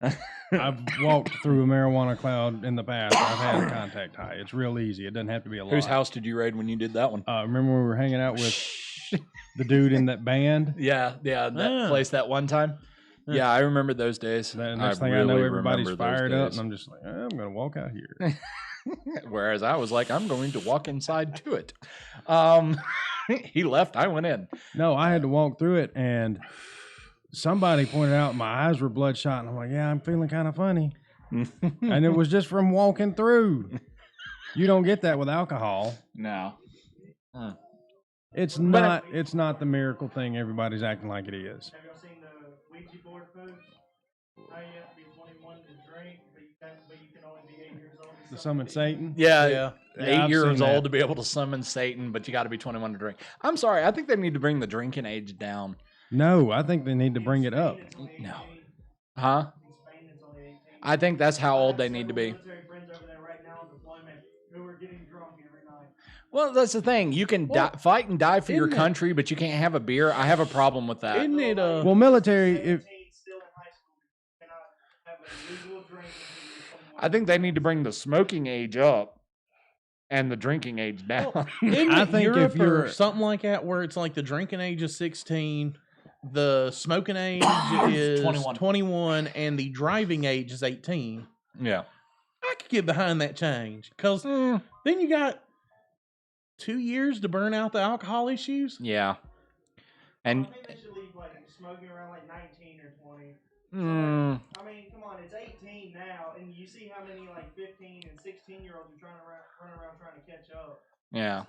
I've walked through a marijuana cloud in the past. I've had a contact high. It's real easy. It doesn't have to be a lot. Whose house did you raid when you did that one? Remember when we were hanging out with the dude in that band? Yeah, that Ah. place that one time. Yeah, I remember those days. The next thing I know, really everybody's remember those fired up, days. and I'm just like, I'm going to walk out here. Whereas I was like, I'm going to walk inside to it. He left, I went in. No, I had to walk through it, and somebody pointed out my eyes were bloodshot, and I'm like, yeah, I'm feeling kind of funny. And it was just from walking through. You don't get that with alcohol. No. It's not the miracle thing everybody's acting like it is. Have y'all seen the Ouija board post? How you have to be 21 to drink, but you can only be 8 years old. The summon Satan. Yeah, Yeah. Yeah, I've 8 years seen that. old to be able to summon Satan, but you got to be 21 to drink. I'm sorry, I think they need to bring the drinking age down. No, I think they need to bring it up. No. Huh? In Spain, it's only 18. I think that's how old they need to be. Military friends over there right now on deployment who are getting drunk every night. Well, that's the thing. You can fight and die for your isn't it- country, but you can't have a beer. I have a problem with that. Isn't it? Well, military. If 17 still in high school, you cannot have a legal drink until you're 21. I think they need to bring the smoking age up and the drinking age down. Isn't I it think Europe if you're- or something like that, where it's like the drinking age is 16, the smoking age is 21, and the driving age is 18. Yeah. I could get behind that change because then you got 2 years to burn out the alcohol issues. Yeah. And I think they should leave like smoking around like 19 or 20. mm, I mean, come on, it's 18 now, and you see how many like 15 and 16-year-olds are trying to run around trying to catch up. yeah.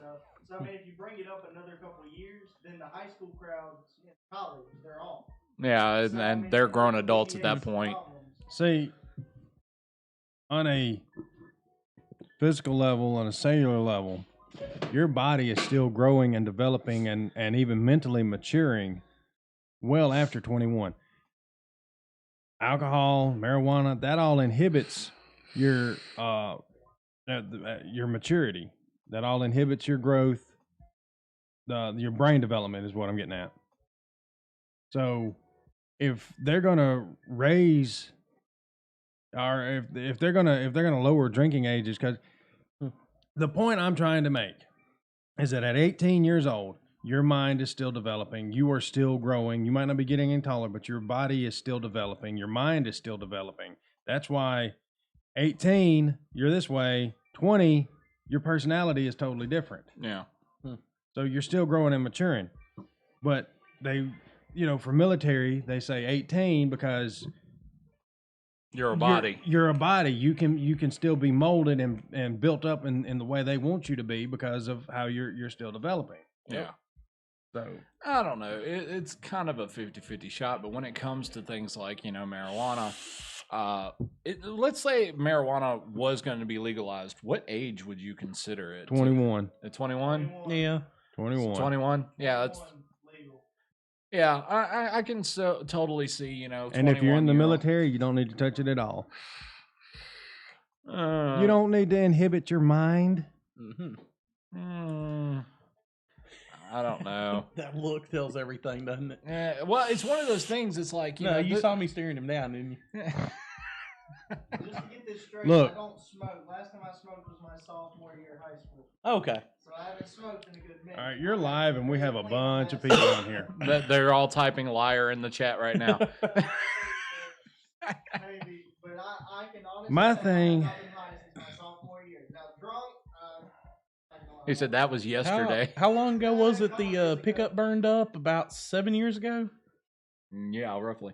So I mean, if you bring it up another couple of years, then the high school crowds in college, they're all. Yeah, So, I and mean, they're there grown will adults be at that these point. problems. see, on a physical level, on a cellular level, your body is still growing and developing and even mentally maturing well after 21. Alcohol, marijuana, that all inhibits your maturity. That all inhibits your growth. Your brain development is what I'm getting at. So, if they're gonna raise, or if they're gonna lower drinking ages, because the point I'm trying to make is that at 18 years old, your mind is still developing. You are still growing. You might not be getting any taller, but your body is still developing. Your mind is still developing. That's why 18, you're this way. 20, your personality is totally different. Yeah. So you're still growing and maturing. But they, for military, they say 18 because You're a body. You're a body. You can still be molded and built up in the way they want you to be because of how you're still developing. Yeah. So I don't know. It's kind of a 50-50 shot, but when it comes to things like, marijuana, let's say marijuana was going to be legalized. What age would you consider it? 21. At 21? Yeah. 21. 21? Yeah, that's legal. yeah. I can totally see, And if you're in the 21-year-old. military, you don't need to touch it at all. Uh, You don't need to inhibit your mind. I don't know. That look tells everything, doesn't it? Well, it's one of those things. It's like You saw me staring him down, didn't you? Just to get this straight, Look. I don't smoke. Last time I smoked was my sophomore year of high school. Okay. So I haven't smoked in a good minute. All right, you're live, and we have a bunch of people on here. They're all typing liar in the chat right now. Maybe, but I can honestly My say thing- I've been high since my sophomore year. Now, drunk, I can lie. He said that was yesterday. How long ago was it the pickup burned up? About 7 years ago? Yeah, roughly.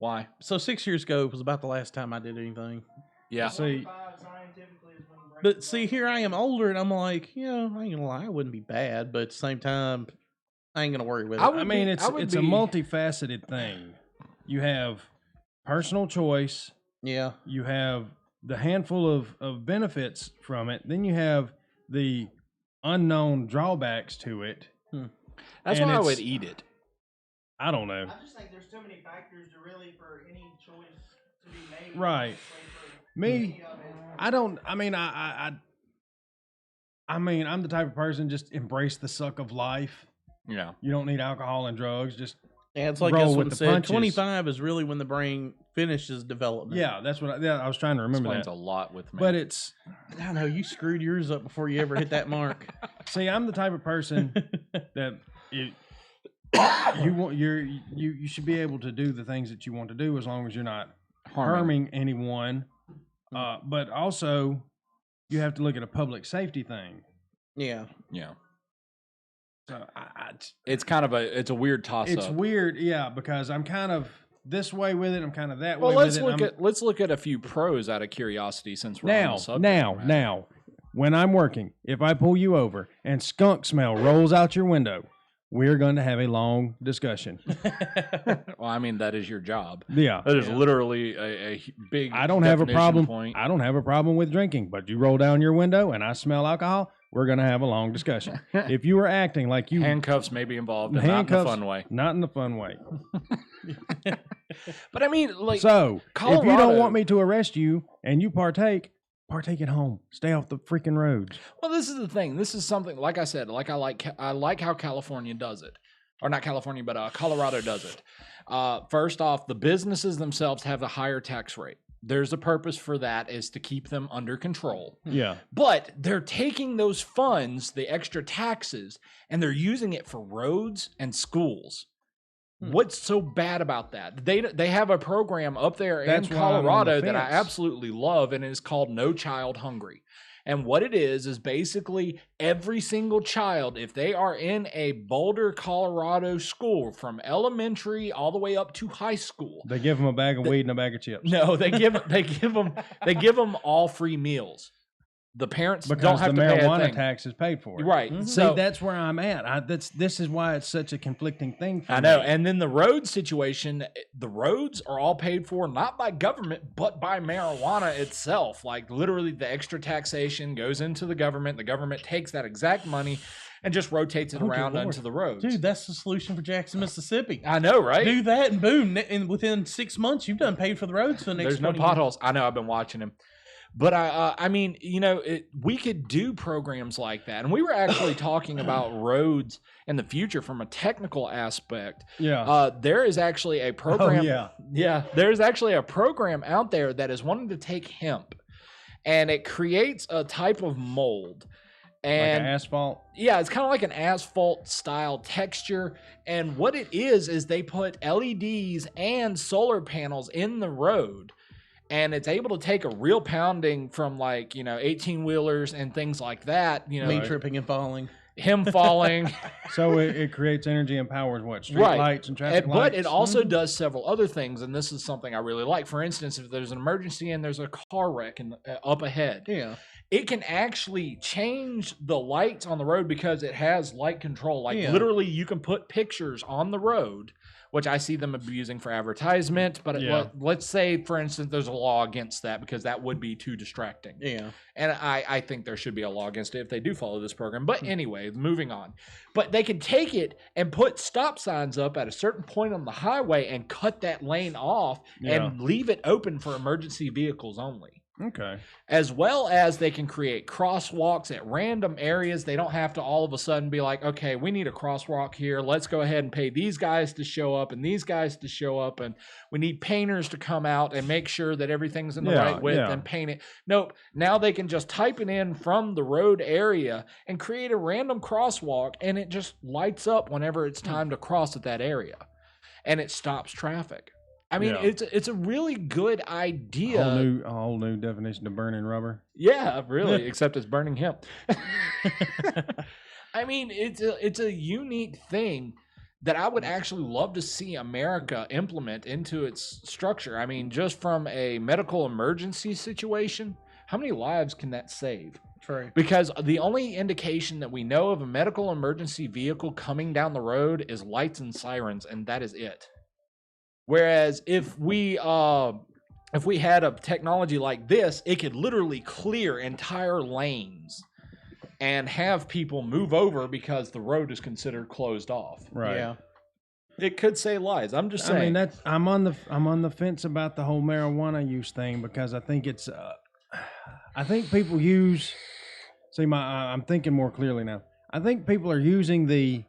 Why? So 6 years ago was about the last time I did anything. Yeah. See, 25 scientifically is when the brain But see, here I am older, and I'm like, I ain't gonna lie, it wouldn't be bad, but at the same time, I ain't gonna worry with it. I would I mean, be- it's I would it's a be- multifaceted thing. You have personal choice. Yeah. You have the handful of benefits from it. Then you have the unknown drawbacks to it. That's and why I it's- would eat it. I don't know. I just think there's too many factors to really for any choice to be made. Right. honestly, for Me, any of it. I don't. I mean, I mean, I'm the type of person just embrace the suck of life. Yeah. You don't need alcohol and drugs. Just Yeah, it's like Roll this with one the said, punches. 25 is really when the brain finishes development. yeah, that's what. I was trying to remember Explains that. a lot with me. But it's I know, you screwed yours up before you ever hit that mark. see, I'm the type of person that you should be able to do the things that you want to do as long as you're not harming anyone. But also, you have to look at a public safety thing. Yeah. Yeah. So It's kind of a weird toss it's up. weird, yeah, because I'm kind of this way with it. I'm kind of that Well, way let's with it. let's look at a few pros out of curiosity since we're on the subject. Now, when I'm working, if I pull you over and skunk smell rolls out your window, we're going to have a long discussion. Well, I mean that is your job. Yeah. That is literally a big. I don't have a definition problem. Point. I don't have a problem with drinking, but you roll down your window and I smell alcohol, we're going to have a long discussion. If you were acting like you Handcuffs may be involved, and not in the handcuffs, fun way. not in the fun way. But I mean, like, So, if you Colorado- don't want me to arrest you and you partake at home. Stay off the freaking roads. well, this is the thing. This is something, like I said, I like how California does it, or not California, but Colorado does it. First off, the businesses themselves have a higher tax rate. There's a purpose for that, is to keep them under control. Yeah. But they're taking those funds, the extra taxes, and they're using it for roads and schools. What's so bad about that? They have a program up there That's in why I'm on the Colorado that I fence. absolutely love, and it is called No Child Hungry. And what it is basically every single child, if they are in a Boulder, Colorado school from elementary all the way up to high school, They give them a bag of weed and a bag of chips. no, they give them all free meals. The parents Because don't have the to pay a marijuana thing. tax is paid for. it. Right. Mhm. So See, that's where I'm at. This is why it's such a conflicting thing for I know. me. And then the road situation, the roads are all paid for not by government, but by marijuana itself. Like literally the extra taxation goes into the government. The government takes that exact money and just rotates it Oh, good around Lord. onto the roads. Dude, that's the solution for Jackson, Mississippi. I know, right? Do that and boom, and within 6 months, you've done paid for the roads for the next There's no 20 years. potholes. I know. I've been watching him. But I mean, we could do programs like that. And we were actually talking about roads in the future from a technical aspect. Yeah. There is actually a program. Oh, yeah. Yeah, there's actually a program out there that is wanting to take hemp, and it creates a type of mold. Like And asphalt. yeah, it's kind of like an asphalt style texture. And what it is they put LEDs and solar panels in the road. and it's able to take a real pounding from like, 18-wheelers and things like that, Me tripping and falling. him falling. So it creates energy and powers what? Street Right. lights and traffic lights? But it also does several other things, and this is something I really like. For instance, if there's an emergency and there's a car wreck up ahead, Yeah. it can actually change the lights on the road because it has light control. Like Yeah. literally, you can put pictures on the road, which I see them abusing for advertisement. But Yeah. let's say, for instance, there's a law against that because that would be too distracting. Yeah. And I think there should be a law against it if they do follow this program. But anyway, moving on. But they can take it and put stop signs up at a certain point on the highway and cut that lane off and leave it open for emergency vehicles only. Okay. As well as they can create crosswalks at random areas. They don't have to all of a sudden be like, okay, we need a crosswalk here. Let's go ahead and pay these guys to show up and these guys to show up. And we need painters to come out and make sure that everything's in the right width and paint it. Nope. Now they can just type it in from the road area and create a random crosswalk, and it just lights up whenever it's time to cross at that area. And it stops traffic. I mean, it's a really good idea. A whole new definition of burning rubber. Yeah, really, except it's burning hemp. I mean, it's a unique thing that I would actually love to see America implement into its structure. I mean, just from a medical emergency situation, how many lives can that save? True. Because the only indication that we know of a medical emergency vehicle coming down the road is lights and sirens, and that is it. Whereas if we had a technology like this, it could literally clear entire lanes and have people move over because the road is considered closed off. Right. Yeah. It could save lives. I'm just saying. I mean, I'm on the fence about the whole marijuana use thing because I think it's I think people use. I'm thinking more clearly now. I think people are using the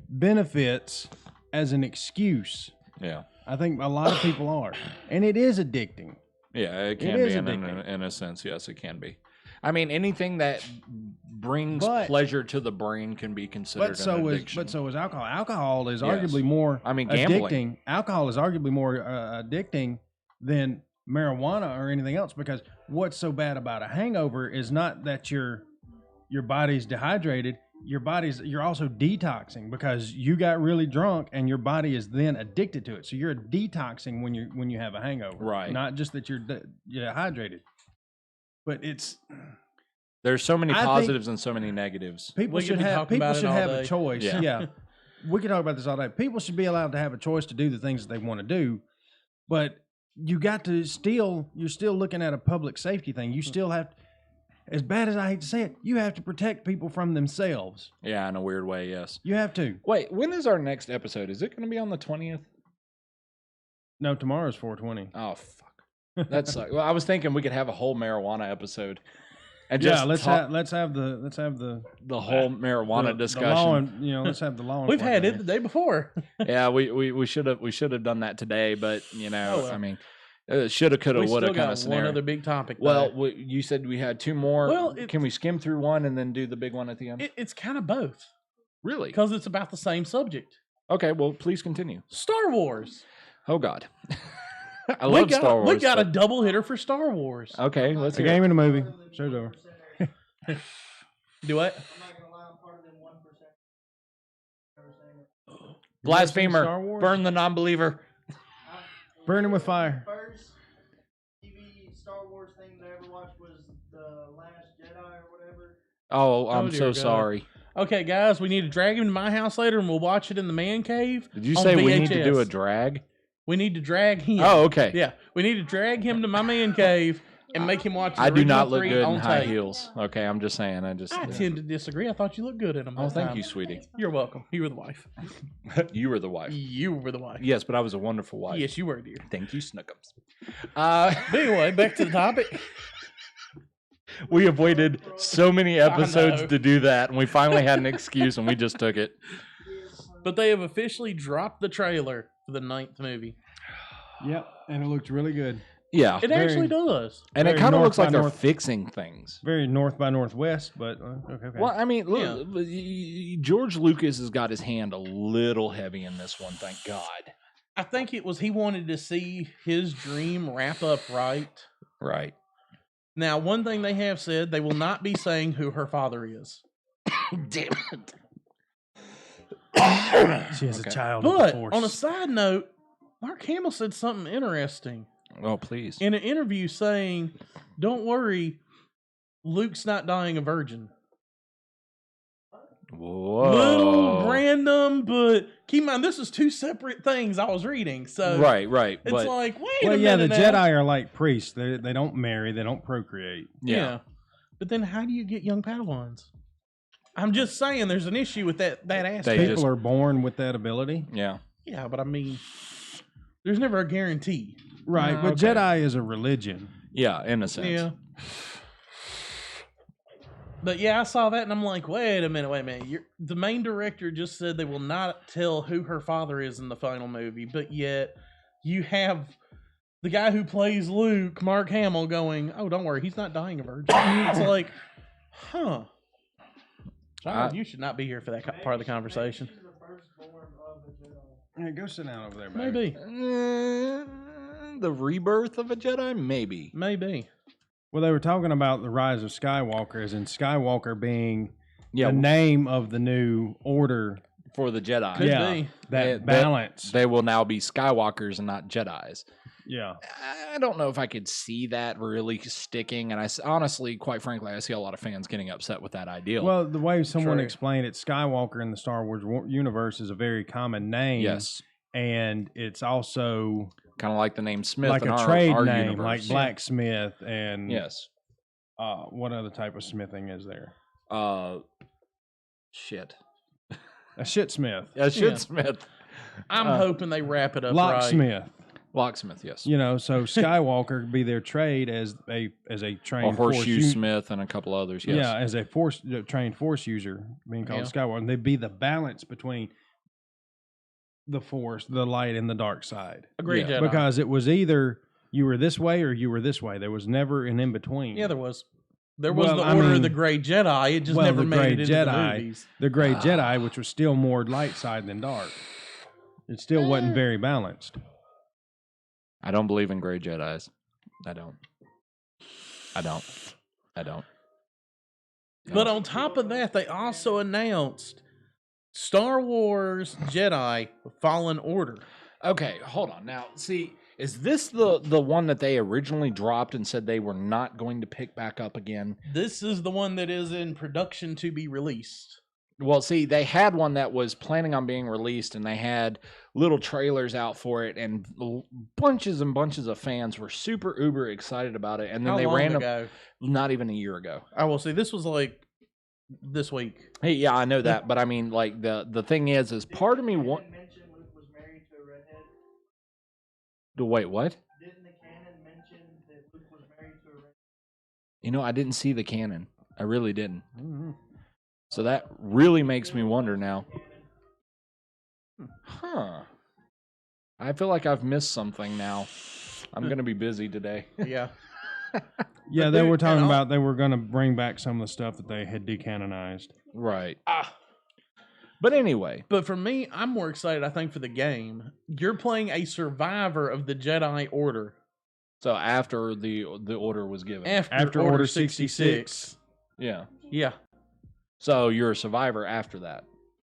benefits as an excuse. Yeah. I think a lot of people are, and it is addicting. Yeah, it can be in a sense. Yes, it can be. I mean, anything that brings pleasure to the brain can be considered an addiction. But so is alcohol. Alcohol is arguably more gambling. addicting. Alcohol is arguably more addicting than marijuana or anything else, because what's so bad about a hangover is not that your body's dehydrated. You're also detoxing because you got really drunk and your body is then addicted to it. So you're detoxing when you have a hangover, right? Not just that you're dehydrated. But there's so many positives and so many negatives. People should have a choice. Yeah. We can talk about this all day. People should be allowed to have a choice to do the things that they want to do, but you're still looking at a public safety thing. You still have to, as bad as I hate to say it, you have to protect people from themselves. Yeah, in a weird way, yes. You have to. Wait, when is our next episode? Is it going to be on the 20th? No, tomorrow's 420. Oh, fuck. That sucks. Well, I was thinking we could have a whole marijuana episode. And just let's have the whole marijuana discussion. The law let's have the law. We've had it the day before. Yeah, we should have done that today, but I mean, shoulda, coulda, woulda kind of scenario. One other big topic. Well, you said we had two more. Well, can we skim through one and then do the big one at the end? It's kind of both. Really? Because it's about the same subject. Okay, well, please continue. Star Wars. Oh God, I love Star Wars. We got a double hitter for Star Wars. Okay, let's a game and a movie. Show's over. Do what? I'm not gonna lie, I'm part of them 1%. Blasphemer, burn the non-believer. Burn him with fire. First TV Star Wars thing that I ever watched was The Last Jedi or whatever. Oh, I'm dear so God. sorry. Okay, guys, we need to drag him to my house later, and we'll watch it in the man cave. Did you on say we need VHS. to do a drag? We need to drag him. Oh, okay. Yeah, we need to drag him to my man cave and make him watch. The I do not original look 3 good in on high tape. heels. Okay, I'm just saying. I tend to disagree. I thought you looked good in them. Oh, thank you, sweetie. You're welcome. You were the wife. You were the wife. You were the wife. Yes, but I was a wonderful wife. Yes, you were, dear. Thank you, Snookums. But anyway, back to the topic. We avoided so many episodes know. to do that, and we finally had an excuse, and we just took it. But they have officially dropped the trailer for the 9th movie. Yep, and it looks really good. Yeah. It actually does. And it very kind of north looks like by they're north. fixing things. Very north by northwest, but okay. Well, I mean, look, George Lucas has got his hand a little heavy in this one, thank God. I think it was he wanted to see his dream wrap up right. Right. Now, one thing they have said, they will not be saying who her father is. Damn it. She has Okay. a child of the But Force. on a side note, Mark Hamill said something interesting Oh, please. in an interview saying, "Don't worry, Luke's not dying a virgin." Whoa. Little random, but keep in mind this is two separate things I was reading. So Right. it's But like, wait well, a yeah, minute the now. Jedi are like priests. They don't marry. They don't procreate. yeah. But then how do you get young Padawans? I'm just saying there's an issue with that aspect. They People just- are born with that ability. Yeah. Yeah, but I mean, there's never a guarantee. Right. But Okay. Jedi is a religion. Yeah, in a sense. Yeah. But yeah, I saw that and I'm like, wait a minute. The main director just said they will not tell who her father is in the final movie, but yet you have the guy who plays Luke, Mark Hamill, going, "Oh, don't worry, he's not dying a virgin." It's like, huh. John, you should not be here for that part of the conversation. She's the firstborn of a Jedi. Hey, go sit down over there, baby. Maybe. The rebirth of a Jedi? Maybe. Maybe. Well, they were talking about the rise of Skywalker, as in Skywalker being Yeah, the name of the new order. for the Jedi. Could yeah, be. that balance. They will now be Skywalkers and not Jedis. yeah. I don't know if I could see that really sticking. And honestly, quite frankly, I see a lot of fans getting upset with that idea. Well, the way someone True. explained it, Skywalker in the Star Wars universe is a very common name. yes. And it's also Kind of like the name Smith like in a our, trade our name, universe. like blacksmith and Yes. what other type of smithing is there? Shit. A shitsmith, Yeah, shit Smith. I'm hoping they wrap it up right. locksmith. Locksmith, yes. You know, so Skywalker could be their trade as a A trained horseshoe force Smith and a couple others, yes. Yeah, as a trained force user, being called Yeah. Skywalker, and they'd be the balance between the force, the light, and the dark side. Agreed, Yeah. Jedi. Because it was either you were this way or you were this way. There was never an in between. Yeah, there was. There was Well, the I Order mean- of the Grey Jedi. It just well, never the made Grey it into the Jedi. movies. The Grey Jedi, which was still more light side than dark. It still wasn't very balanced. I don't believe in gray Jedis. I don't. But on top of that, they also announced Star Wars Jedi Fallen Order. Okay, hold on. Now, see, is this the one that they originally dropped and said they were not going to pick back up again? This is the one that is in production to be released. Well, see, they had one that was planning on being released, and they had little trailers out for it, and bunches and bunches of fans were super uber excited about it. And then How they long ran ago? not even a year ago. I will see. This was like this week. Hey, yeah, I know that, but I mean, like the thing is part of me Didn't want the canon mention Luke was married to a redhead? to wait. What? Didn't the canon mention that Luke was married to a redhead? You know, I didn't see the canon. I really didn't. Mm-hmm. So that really makes me wonder now. Huh. I feel like I've missed something now. I'm going to be busy today. Yeah. Yeah, But they they- were talking and about they were going to bring back some of the stuff that they had decanonized. Right. Ah. But anyway, But for me, I'm more excited, I think, for the game. You're playing a survivor of the Jedi Order so after the order was given. after Order 66. Yeah. Yeah. So you're a survivor after that.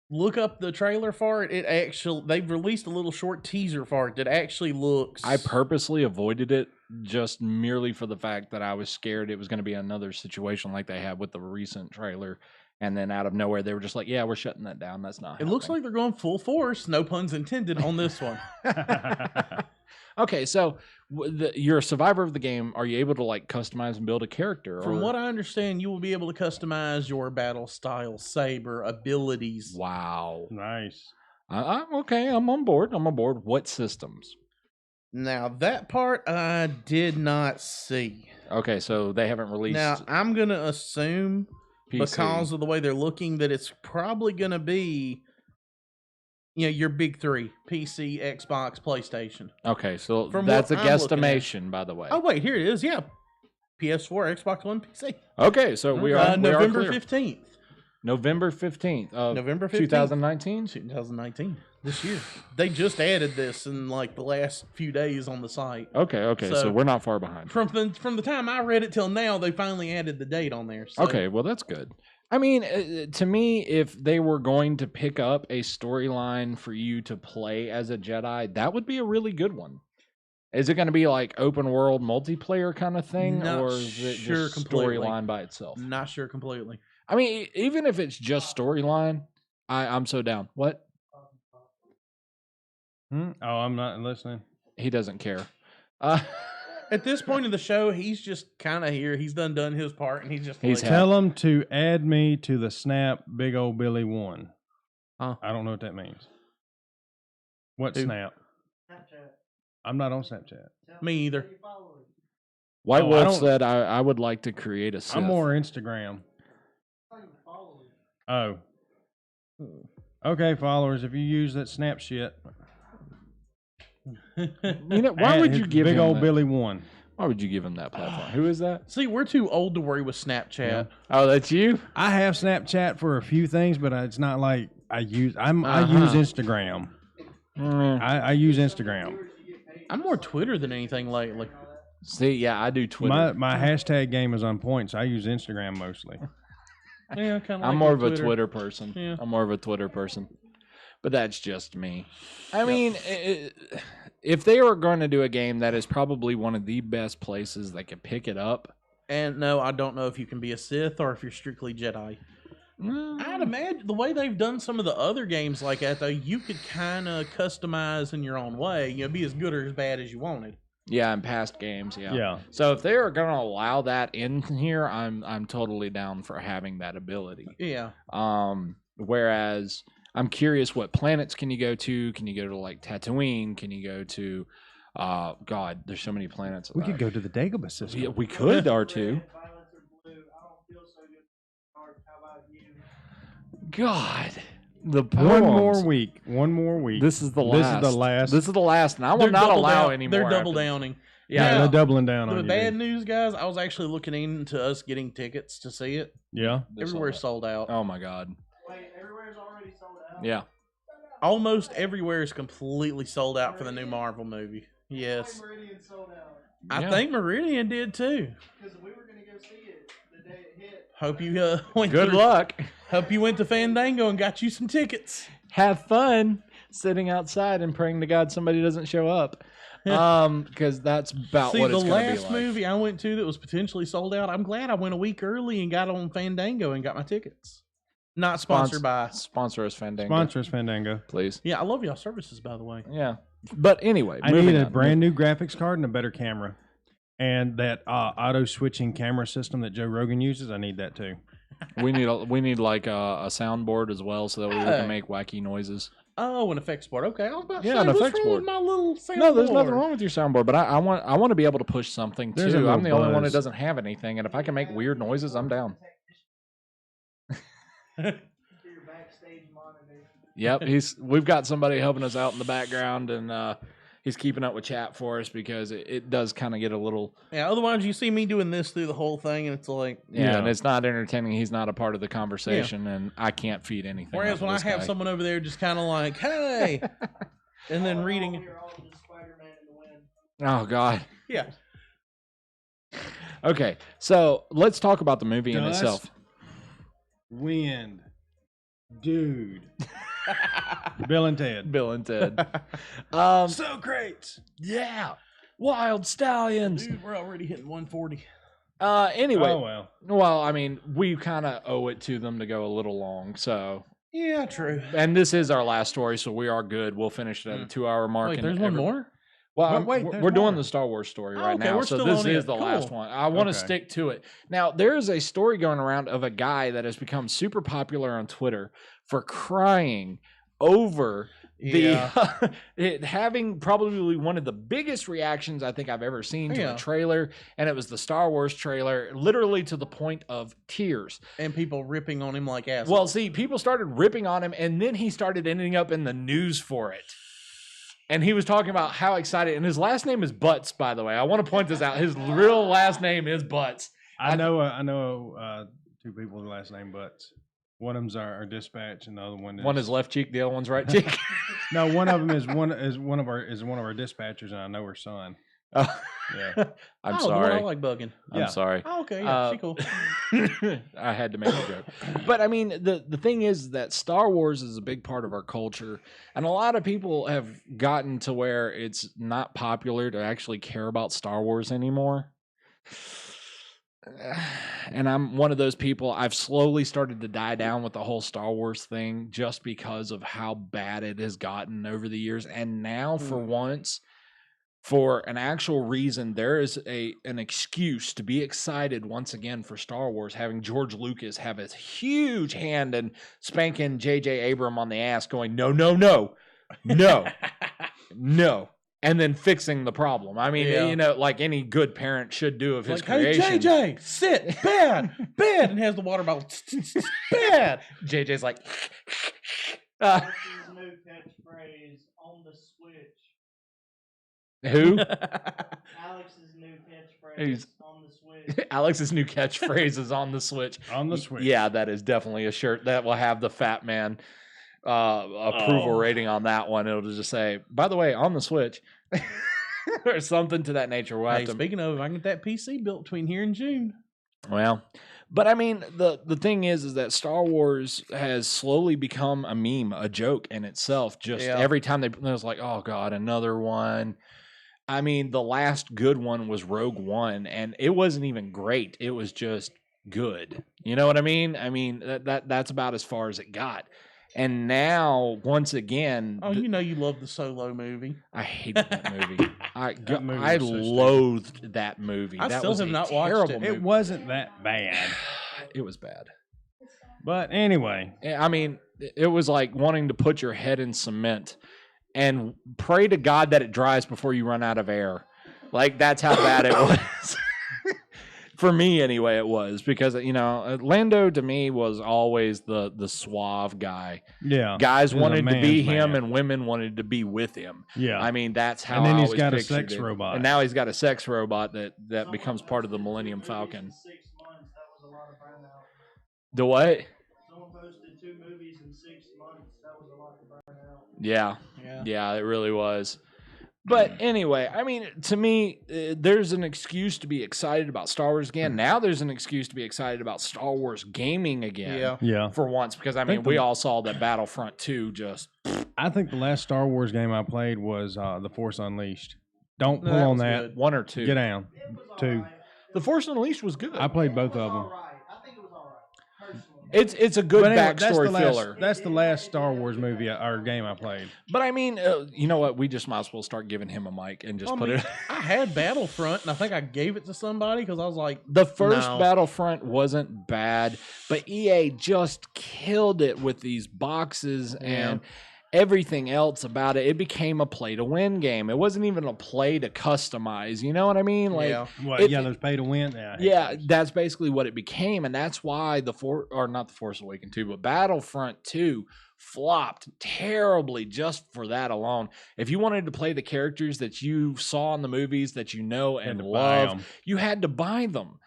Look up the trailer for it. They've released a little short teaser for it that actually looks. I purposely avoided it just merely for the fact that I was scared it was going to be another situation like they had with the recent trailer. And then out of nowhere, they were just like, yeah, we're shutting that down. That's not It looks happening." like they're going full force, no puns intended, on this one. Okay, so you're a survivor of the game. Are you able to like customize and build a character? From what I understand, you will be able to customize your battle style, saber, abilities. Wow. Nice. Okay, I'm on board. What systems? Now, that part I did not see. Okay, so they haven't released Now, I'm going to assume, PC. because of the way they're looking, that it's probably going to be, your big three: PC, Xbox, PlayStation. Okay, so From that's a what I'm looking at. guesstimation, by the way. Oh, wait, here it is. Yeah. PS4, Xbox One, PC. Okay, so we are November clear. 15th. November 15th of November 15th. 2019. 2019. This year. They just added this in like the last few days on the site. Okay. So So- we're not far behind. From the time I read it till now, they finally added the date on there. So. Okay, well that's good. I mean, to me, if they were going to pick up a storyline for you to play as a Jedi, that would be a really good one. Is it going to be like open world multiplayer kind of thing, Not or is it sure just completely. storyline by itself? Not sure completely. I mean, even if it's just storyline, I'm so down. What? Oh, I'm not listening. He doesn't care. At this point in the show, he's just kind of here. He's done his part, and he's just He's like, happy. Tell them to add me to the Snap Big Old Billy 1. Huh? I don't know what that means. What Who? Snap? Snapchat. I'm not on Snapchat. Me either. Tell your followers. White Oh, I Wolf don't- said, I would like to create a Sith. I'm more Instagram. Tell your followers. Oh. Okay, followers, if you use that Snap shit, You know, why would you give Big him Old that? Billy 1? Why would you give him that platform? Who is that? See, we're too old to worry with Snapchat. Yeah. Oh, that's you? I have Snapchat for a few things, but it's not like I use Instagram. I use Instagram. I'm more Twitter than anything lately. See, yeah, I do Twitter. My hashtag game is on point, so I use Instagram mostly. Yeah, kind of. I'm more of a Twitter person. Yeah. I'm more of a Twitter person. But that's just me. I mean, if they were going to do a game, that is probably one of the best places they could pick it up. And no, I don't know if you can be a Sith or if you're strictly Jedi. I'd imagine the way they've done some of the other games like that, though, you could kind of customize in your own way. You know, be as good or as bad as you wanted. Yeah, in past games, yeah. Yeah. So if they are going to allow that in here, I'm totally down for having that ability. Yeah. Whereas I'm curious, what planets can you go to? Can you go to like Tatooine? Can you go to God, there's so many planets. We could go to the Dagobah system. Yeah, we could, R2. Violets or blue. I don't feel so good. How about you? God. The One more poems. week. One more week. This is the This last. is the last. This is the last, and I will They're not double allow down- any more. They're double after this. downing. yeah, Yeah. they're doubling down The on you. bad dude. news, guys, I was actually looking into us getting tickets to see it. Yeah. They're Everywhere's sold sold out. out. Oh my God. Wait, everywhere's already sold out. Yeah. Almost everywhere is completely sold out for the new Marvel movie. Yes. Meridian sold out I Yeah. think Meridian did too. because we were gonna go see it the day it hit. Hope you went Good through- luck. Hope you went to Fandango and got you some tickets. Have fun sitting outside and praying to God somebody doesn't show up. Because that's about See, what the it's going to be last like. movie I went to that was potentially sold out, I'm glad I went a week early and got on Fandango and got my tickets. Not sponsored by. Sponsor us, Fandango. Sponsor us, Fandango. Please. Yeah, I love y'all services, by the way. Yeah. But anyway, I moving need a on. brand new graphics card and a better camera. And that auto switching camera system that Joe Rogan uses, I need that too. We need like a soundboard as well, so that we Hey. can make wacky noises. Oh, an effects board. Okay, I was about to Yeah, say, an what's effects wrong board. with my little soundboard? No, there's nothing wrong with your soundboard, but I want to be able to push something There's a too. I'm little the only one that buzz. doesn't have anything, and if I can make weird noises, I'm down. To your backstage monitor. Yep, we've got somebody helping us out in the background, and he's keeping up with chat for us because it does kind of get a little Yeah, otherwise you see me doing this through the whole thing, and it's like. yeah, Yeah. and it's not entertaining. He's not a part of the conversation, and I can't feed anything. Whereas off of when I this have guy. someone over there just kind of like, hey, and then reading. We're all just Spider-Man in the wind. Oh God. Yeah. Okay, so let's talk about the movie in Dust. itself. Wind. Dude. Bill and Ted. Bill and Ted. So great. Yeah, Wild Stallions. Dude, we're already hitting 140. Anyway, Oh, well. well, I mean, we kind of owe it to them to go a little long. So, Yeah, true. and this is our last story, so we are good. We'll finish it at a 2-hour mark. Wait, and there's one more? Well, Wait, we're there's doing more. the Star Wars story Oh, right okay, now, we're so still this on is it. the Cool. last one. I want to Okay. stick to it. Now, there is a story going around of a guy that has become super popular on Twitter for crying over the it having probably one of the biggest reactions I think I've ever seen to Yeah. a trailer, and it was the Star Wars trailer, literally to the point of tears. And people ripping on him like assholes. Well, see, people started ripping on him, and then he started ending up in the news for it. And he was talking about how excited, and his last name is Butts, by the way. I want to point this out. His real last name is Butts. I know two people with the last name Butts. One of them's our dispatch, and the other one is One is left cheek, the other one's right cheek. No, one of them is one of our dispatchers, and I know her son. Oh, Yeah. I'm Oh, the one I sorry. like bugging. I'm Yeah. sorry. Oh, okay, yeah, Uh, she cool. I had to make a joke. But I mean, the thing is that Star Wars is a big part of our culture. And a lot of people have gotten to where it's not popular to actually care about Star Wars anymore. And I'm one of those people. I've slowly started to die down with the whole Star Wars thing just because of how bad it has gotten over the years. And now, for once, for an actual reason, there is an excuse to be excited once again for Star Wars, having George Lucas have his huge hand and spanking J.J. Abrams on the ass, going, no, no, no, no, no, and then fixing the problem. I mean, Yeah. you know, like any good parent should do of his Like, hey, creation. JJ, sit, bad, bad, and has the water bottle, bad. JJ's like, Alex's new catchphrase on the switch. who? Alex's new catchphrase He's- on the switch. Alex's new catchphrase is on the Switch. On the Switch. Yeah, that is definitely a shirt that will have the Fat Man approval Oh. rating on that one. It'll just say, by the way, on the Switch, or something to that nature. We'll have Hey, to- speaking of, if I can get that PC built between here and June. well, but I mean, the thing is that Star Wars has slowly become a meme, a joke in itself. Just Yeah. every time there's like, oh god, another one. I mean, the last good one was Rogue One, and it wasn't even great. It was just good. You know what I mean? I mean that's about as far as it got. And now, once again, Oh, you know you love the Solo movie. I hated that movie. That movie I was so stupid. loathed that movie. I that still was have a not watched terrible it. movie. It wasn't that bad. It was bad. But anyway, I mean, it was like wanting to put your head in cement and pray to God that it dries before you run out of air. Like, that's how bad it was. For me, anyway, it was. Because, you know, Lando, to me, was always the suave guy. yeah. Guys he's a wanted to be man's him, man. and women wanted to be with him. Yeah. I mean, that's how And then I he's always got a pictured sex it. robot. And now he's got a sex robot that Someone becomes part of the posted Millennium 2 movies Falcon. in 6 months. That was a lot of burnout. The what? Someone posted 2 movies in 6 months. That was a lot of burnout. Yeah. Yeah. Yeah, it really was. But anyway, I mean, to me, there's an excuse to be excited about Star Wars again. Now there's an excuse to be excited about Star Wars gaming again. Yeah. Yeah. For once, because I mean, think we the- all saw that Battlefront 2 just. I think the last Star Wars game I played was The Force Unleashed. Don't pull That on was that. good. One or two. Get down. It was Two. alright. The Force Unleashed was good. I played both It was of them. alright. I think it was alright. Personally. It's a good But anyway, that's backstory the last, filler. That's the last Star Wars movie or game I played. But I mean, you know what? We just might as well start giving him a mic and just I put mean, it. I had Battlefront, and I think I gave it to somebody because I was like, The first No. Battlefront wasn't bad, but EA just killed it with these boxes and everything else about it. It became a play to win game. It wasn't even a play to customize. You know what I mean? Like, yeah. What? If- Yeah, those pay to win. Yeah. I hate yeah, those. that's basically what it became, and that's why not the Force Awakens 2, but Battlefront 2 flopped terribly just for that alone. If you wanted to play the characters that you saw in the movies that you know Had and to buy love, 'em. you had to buy them.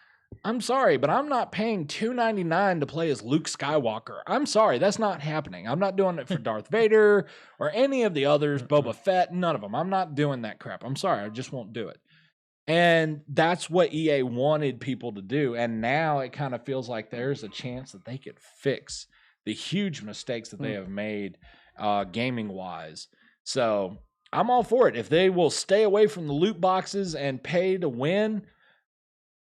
I'm sorry, but I'm not paying $2.99 to play as Luke Skywalker. I'm sorry, that's not happening. I'm not doing it for Darth Vader or any of the others, Boba Fett, none of them. I'm not doing that crap. I'm sorry, I just won't do it. And that's what EA wanted people to do. And now it kind of feels like there's a chance that they could fix the huge mistakes that they have made gaming wise. So I'm all for it. If they will stay away from the loot boxes and pay to win,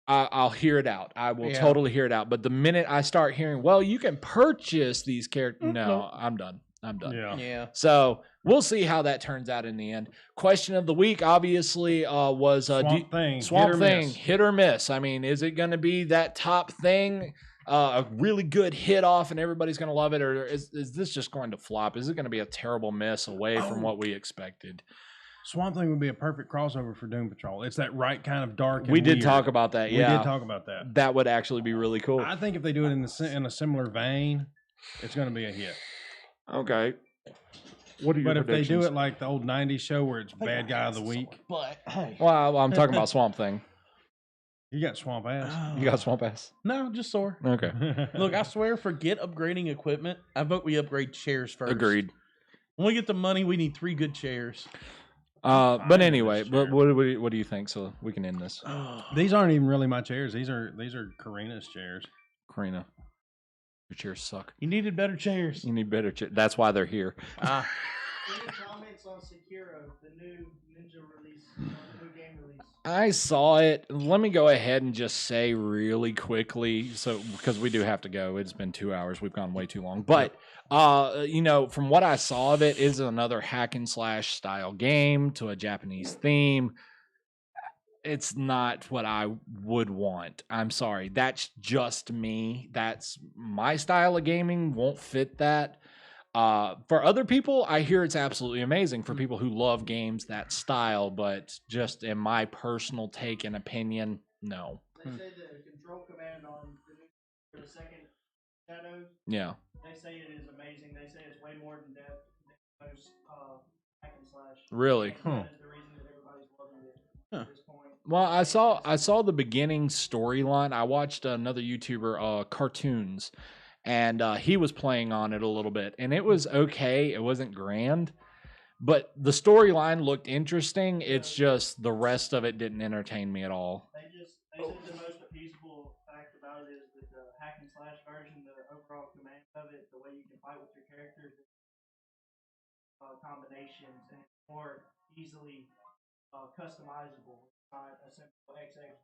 I'll hear it out. I will Yeah. totally hear it out. But the minute I start hearing, well, you can purchase these characters, no, no. I'm done. I'm done. Yeah. Yeah. So we'll see how that turns out in the end. Question of the week, obviously, was Swamp Thing. Swamp hit or Thing, miss. hit or miss. I mean, is it going to be that top thing, a really good hit off, and everybody's going to love it, or is this just going to flop? Is it going to be a terrible miss away from what we expected? Swamp Thing would be a perfect crossover for Doom Patrol. It's that right kind of dark. And We did weird. talk about that. We Yeah, did talk about that. that would actually be really cool. I think if they do it in a similar vein, it's going to be a hit. Okay. What are your But if they do predictions? it like the old '90s show where it's bad guy of the week, But hey, Well, I'm talking about Swamp Thing. You got swamp ass. You got swamp ass? No, just sore. Okay. Look, I swear, forget upgrading equipment. I vote we upgrade chairs first. Agreed. When we get the money, we need 3 good chairs. But Fine, anyway, this but chair. what do you think? So we can end this. These aren't even really my chairs. These are Karina's chairs. Karina, your chairs suck. You needed better chairs. You need better chairs. That's why they're here. Ah, Any comments on Sekiro, the new Ninja release, the new game release? I saw it. Let me go ahead and just say really quickly, so because we do have to go. It's been 2 hours. We've gone way too long. But from what I saw of it, is another hack and slash style game to a Japanese theme. It's not what I would want. I'm sorry. That's just me. That's my style of gaming. Won't fit that. For other people, I hear it's absolutely amazing for people who love games that style, but just in my personal take and opinion, no. They say the control command on the second Shadows, Yeah. they say it is amazing. They say it's way more than depth than most hack and slash. Really? And that is the reason that everybody's loving it at this point. Well, I saw the beginning storyline. I watched another YouTuber, Cartoons, and he was playing on it a little bit, and it was okay. It wasn't grand, but the storyline looked interesting. It's just the rest of it didn't entertain me at all. They said the most appeasable fact about it is that the hack and slash version, the overall command of it, the way you can fight with your characters, combinations, and it's more easily customizable. It's not a simple XX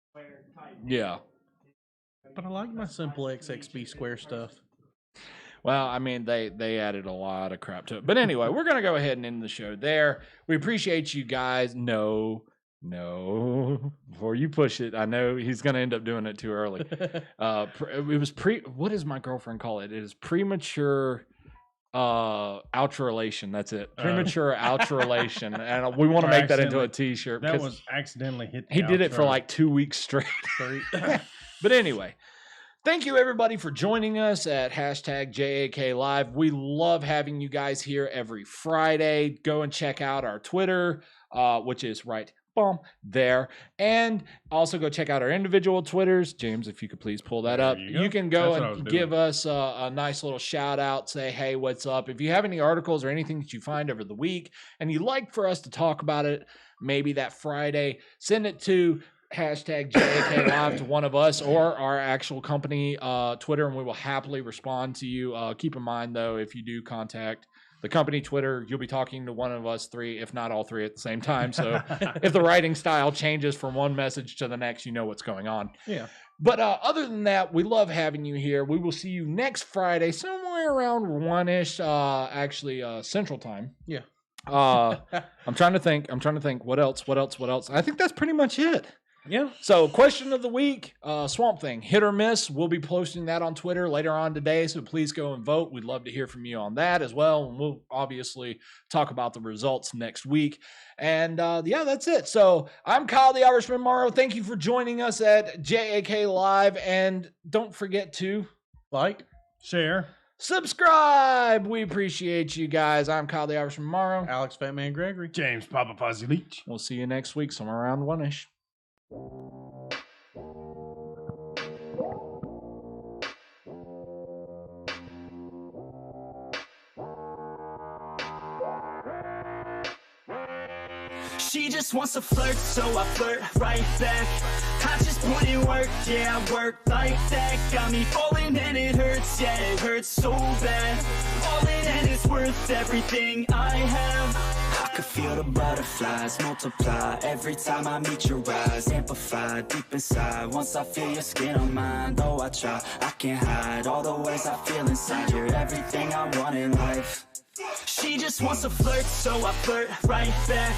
square type. Yeah. but I like my simple XXB square stuff. Well, I mean, they added a lot of crap to it. But anyway, we're going to go ahead and end the show there. We appreciate you guys. No, before you push it, I know he's going to end up doing it too early. It was what does my girlfriend call it? It is premature outrelation. That's it. Premature outrelation. And we want to make that into a t-shirt. That was accidentally hit. He did it for outro. like 2 weeks straight. But anyway, thank you everybody for joining us at hashtag JAKLive. We love having you guys here every Friday. Go and check out our Twitter, which is right there. And also go check out our individual Twitters. James, if you could please pull that up. You can go That's what I was and doing. give us a nice little shout out. Say, hey, what's up? If you have any articles or anything that you find over the week and you'd like for us to talk about it, maybe that Friday, send it to hashtag JAKLive to one of us or our actual company Twitter, and we will happily respond to you. Keep in mind, though, if you do contact the company Twitter, you'll be talking to one of us 3, if not all 3 at the same time. So if the writing style changes from one message to the next, you know what's going on. Yeah. But other than that, we love having you here. We will see you next Friday, somewhere around 1-ish, Central Time. Yeah. I'm trying to think. What else? I think that's pretty much it. Yeah. So, question of the week, Swamp Thing, hit or miss. We'll be posting that on Twitter later on today, so please go and vote. We'd love to hear from you on that as well, and we'll obviously talk about the results next week. And that's it. So, I'm Kyle the Irishman Morrow. Thank you for joining us at JAKLive, and don't forget to Like, Share. subscribe. We appreciate you guys. I'm Kyle the Irishman Morrow. Alex Fatman Gregory. James Papa Fuzzy Leach. We'll see you next week, somewhere around 1-ish. She just wants to flirt, so I flirt right back. I just put in work, yeah, I work like that. Got me falling and it hurts, yeah, it hurts so bad. All in and it's worth everything I have. I could feel the butterflies multiply every time I meet your eyes. Amplify deep inside once I feel your skin on mine. Though I try, I can't hide all the ways I feel inside. You're everything I want in life. She just wants to flirt, so I flirt right back.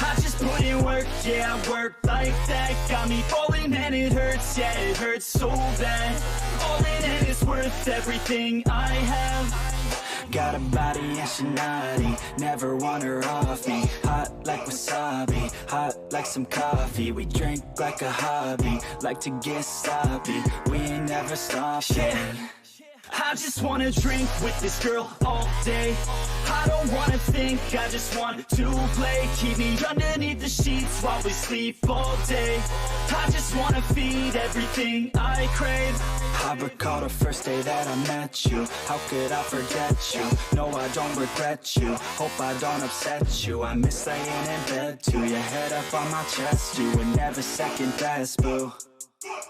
I just put in work, yeah, I work like that. Got me falling and it hurts, yeah, it hurts so bad. All in and it's worth everything I have. Got a body and she naughty, never want her off me. Hot like wasabi, hot like some coffee. We drink like a hobby, like to get sloppy. We ain't never stopping. I just wanna drink with this girl all day. I don't wanna think, I just want to play. Keep me underneath the sheets while we sleep all day. I just wanna feed everything I crave. I recall the first day that I met you. How could I forget you? No, I don't regret you. Hope I don't upset you. I miss laying in bed too. Your head up on my chest, you were never second best, boo.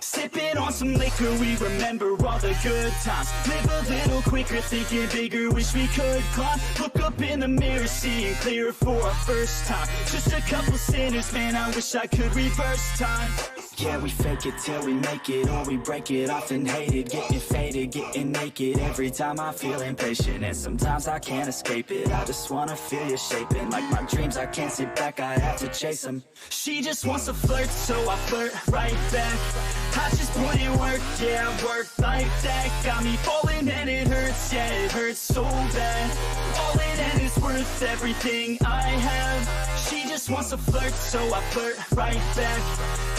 Sipping on some liquor, we remember all the good times. Live a little quicker, thinking bigger, wish we could climb. Look up in the mirror, seeing clearer for our first time. Just a couple sinners, man, I wish I could reverse time. Yeah, we fake it till we make it, or we break it off and hate it. Getting faded, getting naked, every time I feel impatient. And sometimes I can't escape it, I just wanna feel you shaping. Like my dreams, I can't sit back, I have to chase them. She just wants to flirt, so I flirt right back. I just put in work, yeah, I work like that. Got me falling and it hurts, yeah, it hurts so bad. All in and it's worth everything I have. She just wants to flirt, so I flirt right back.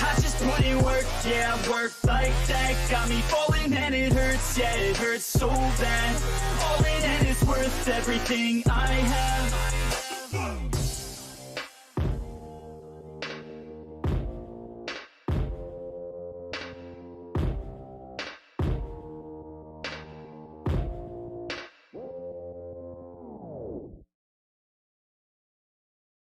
I just put in work, yeah, I work like that. Got me falling and it hurts, yeah, it hurts so bad. All in and it's worth everything I have.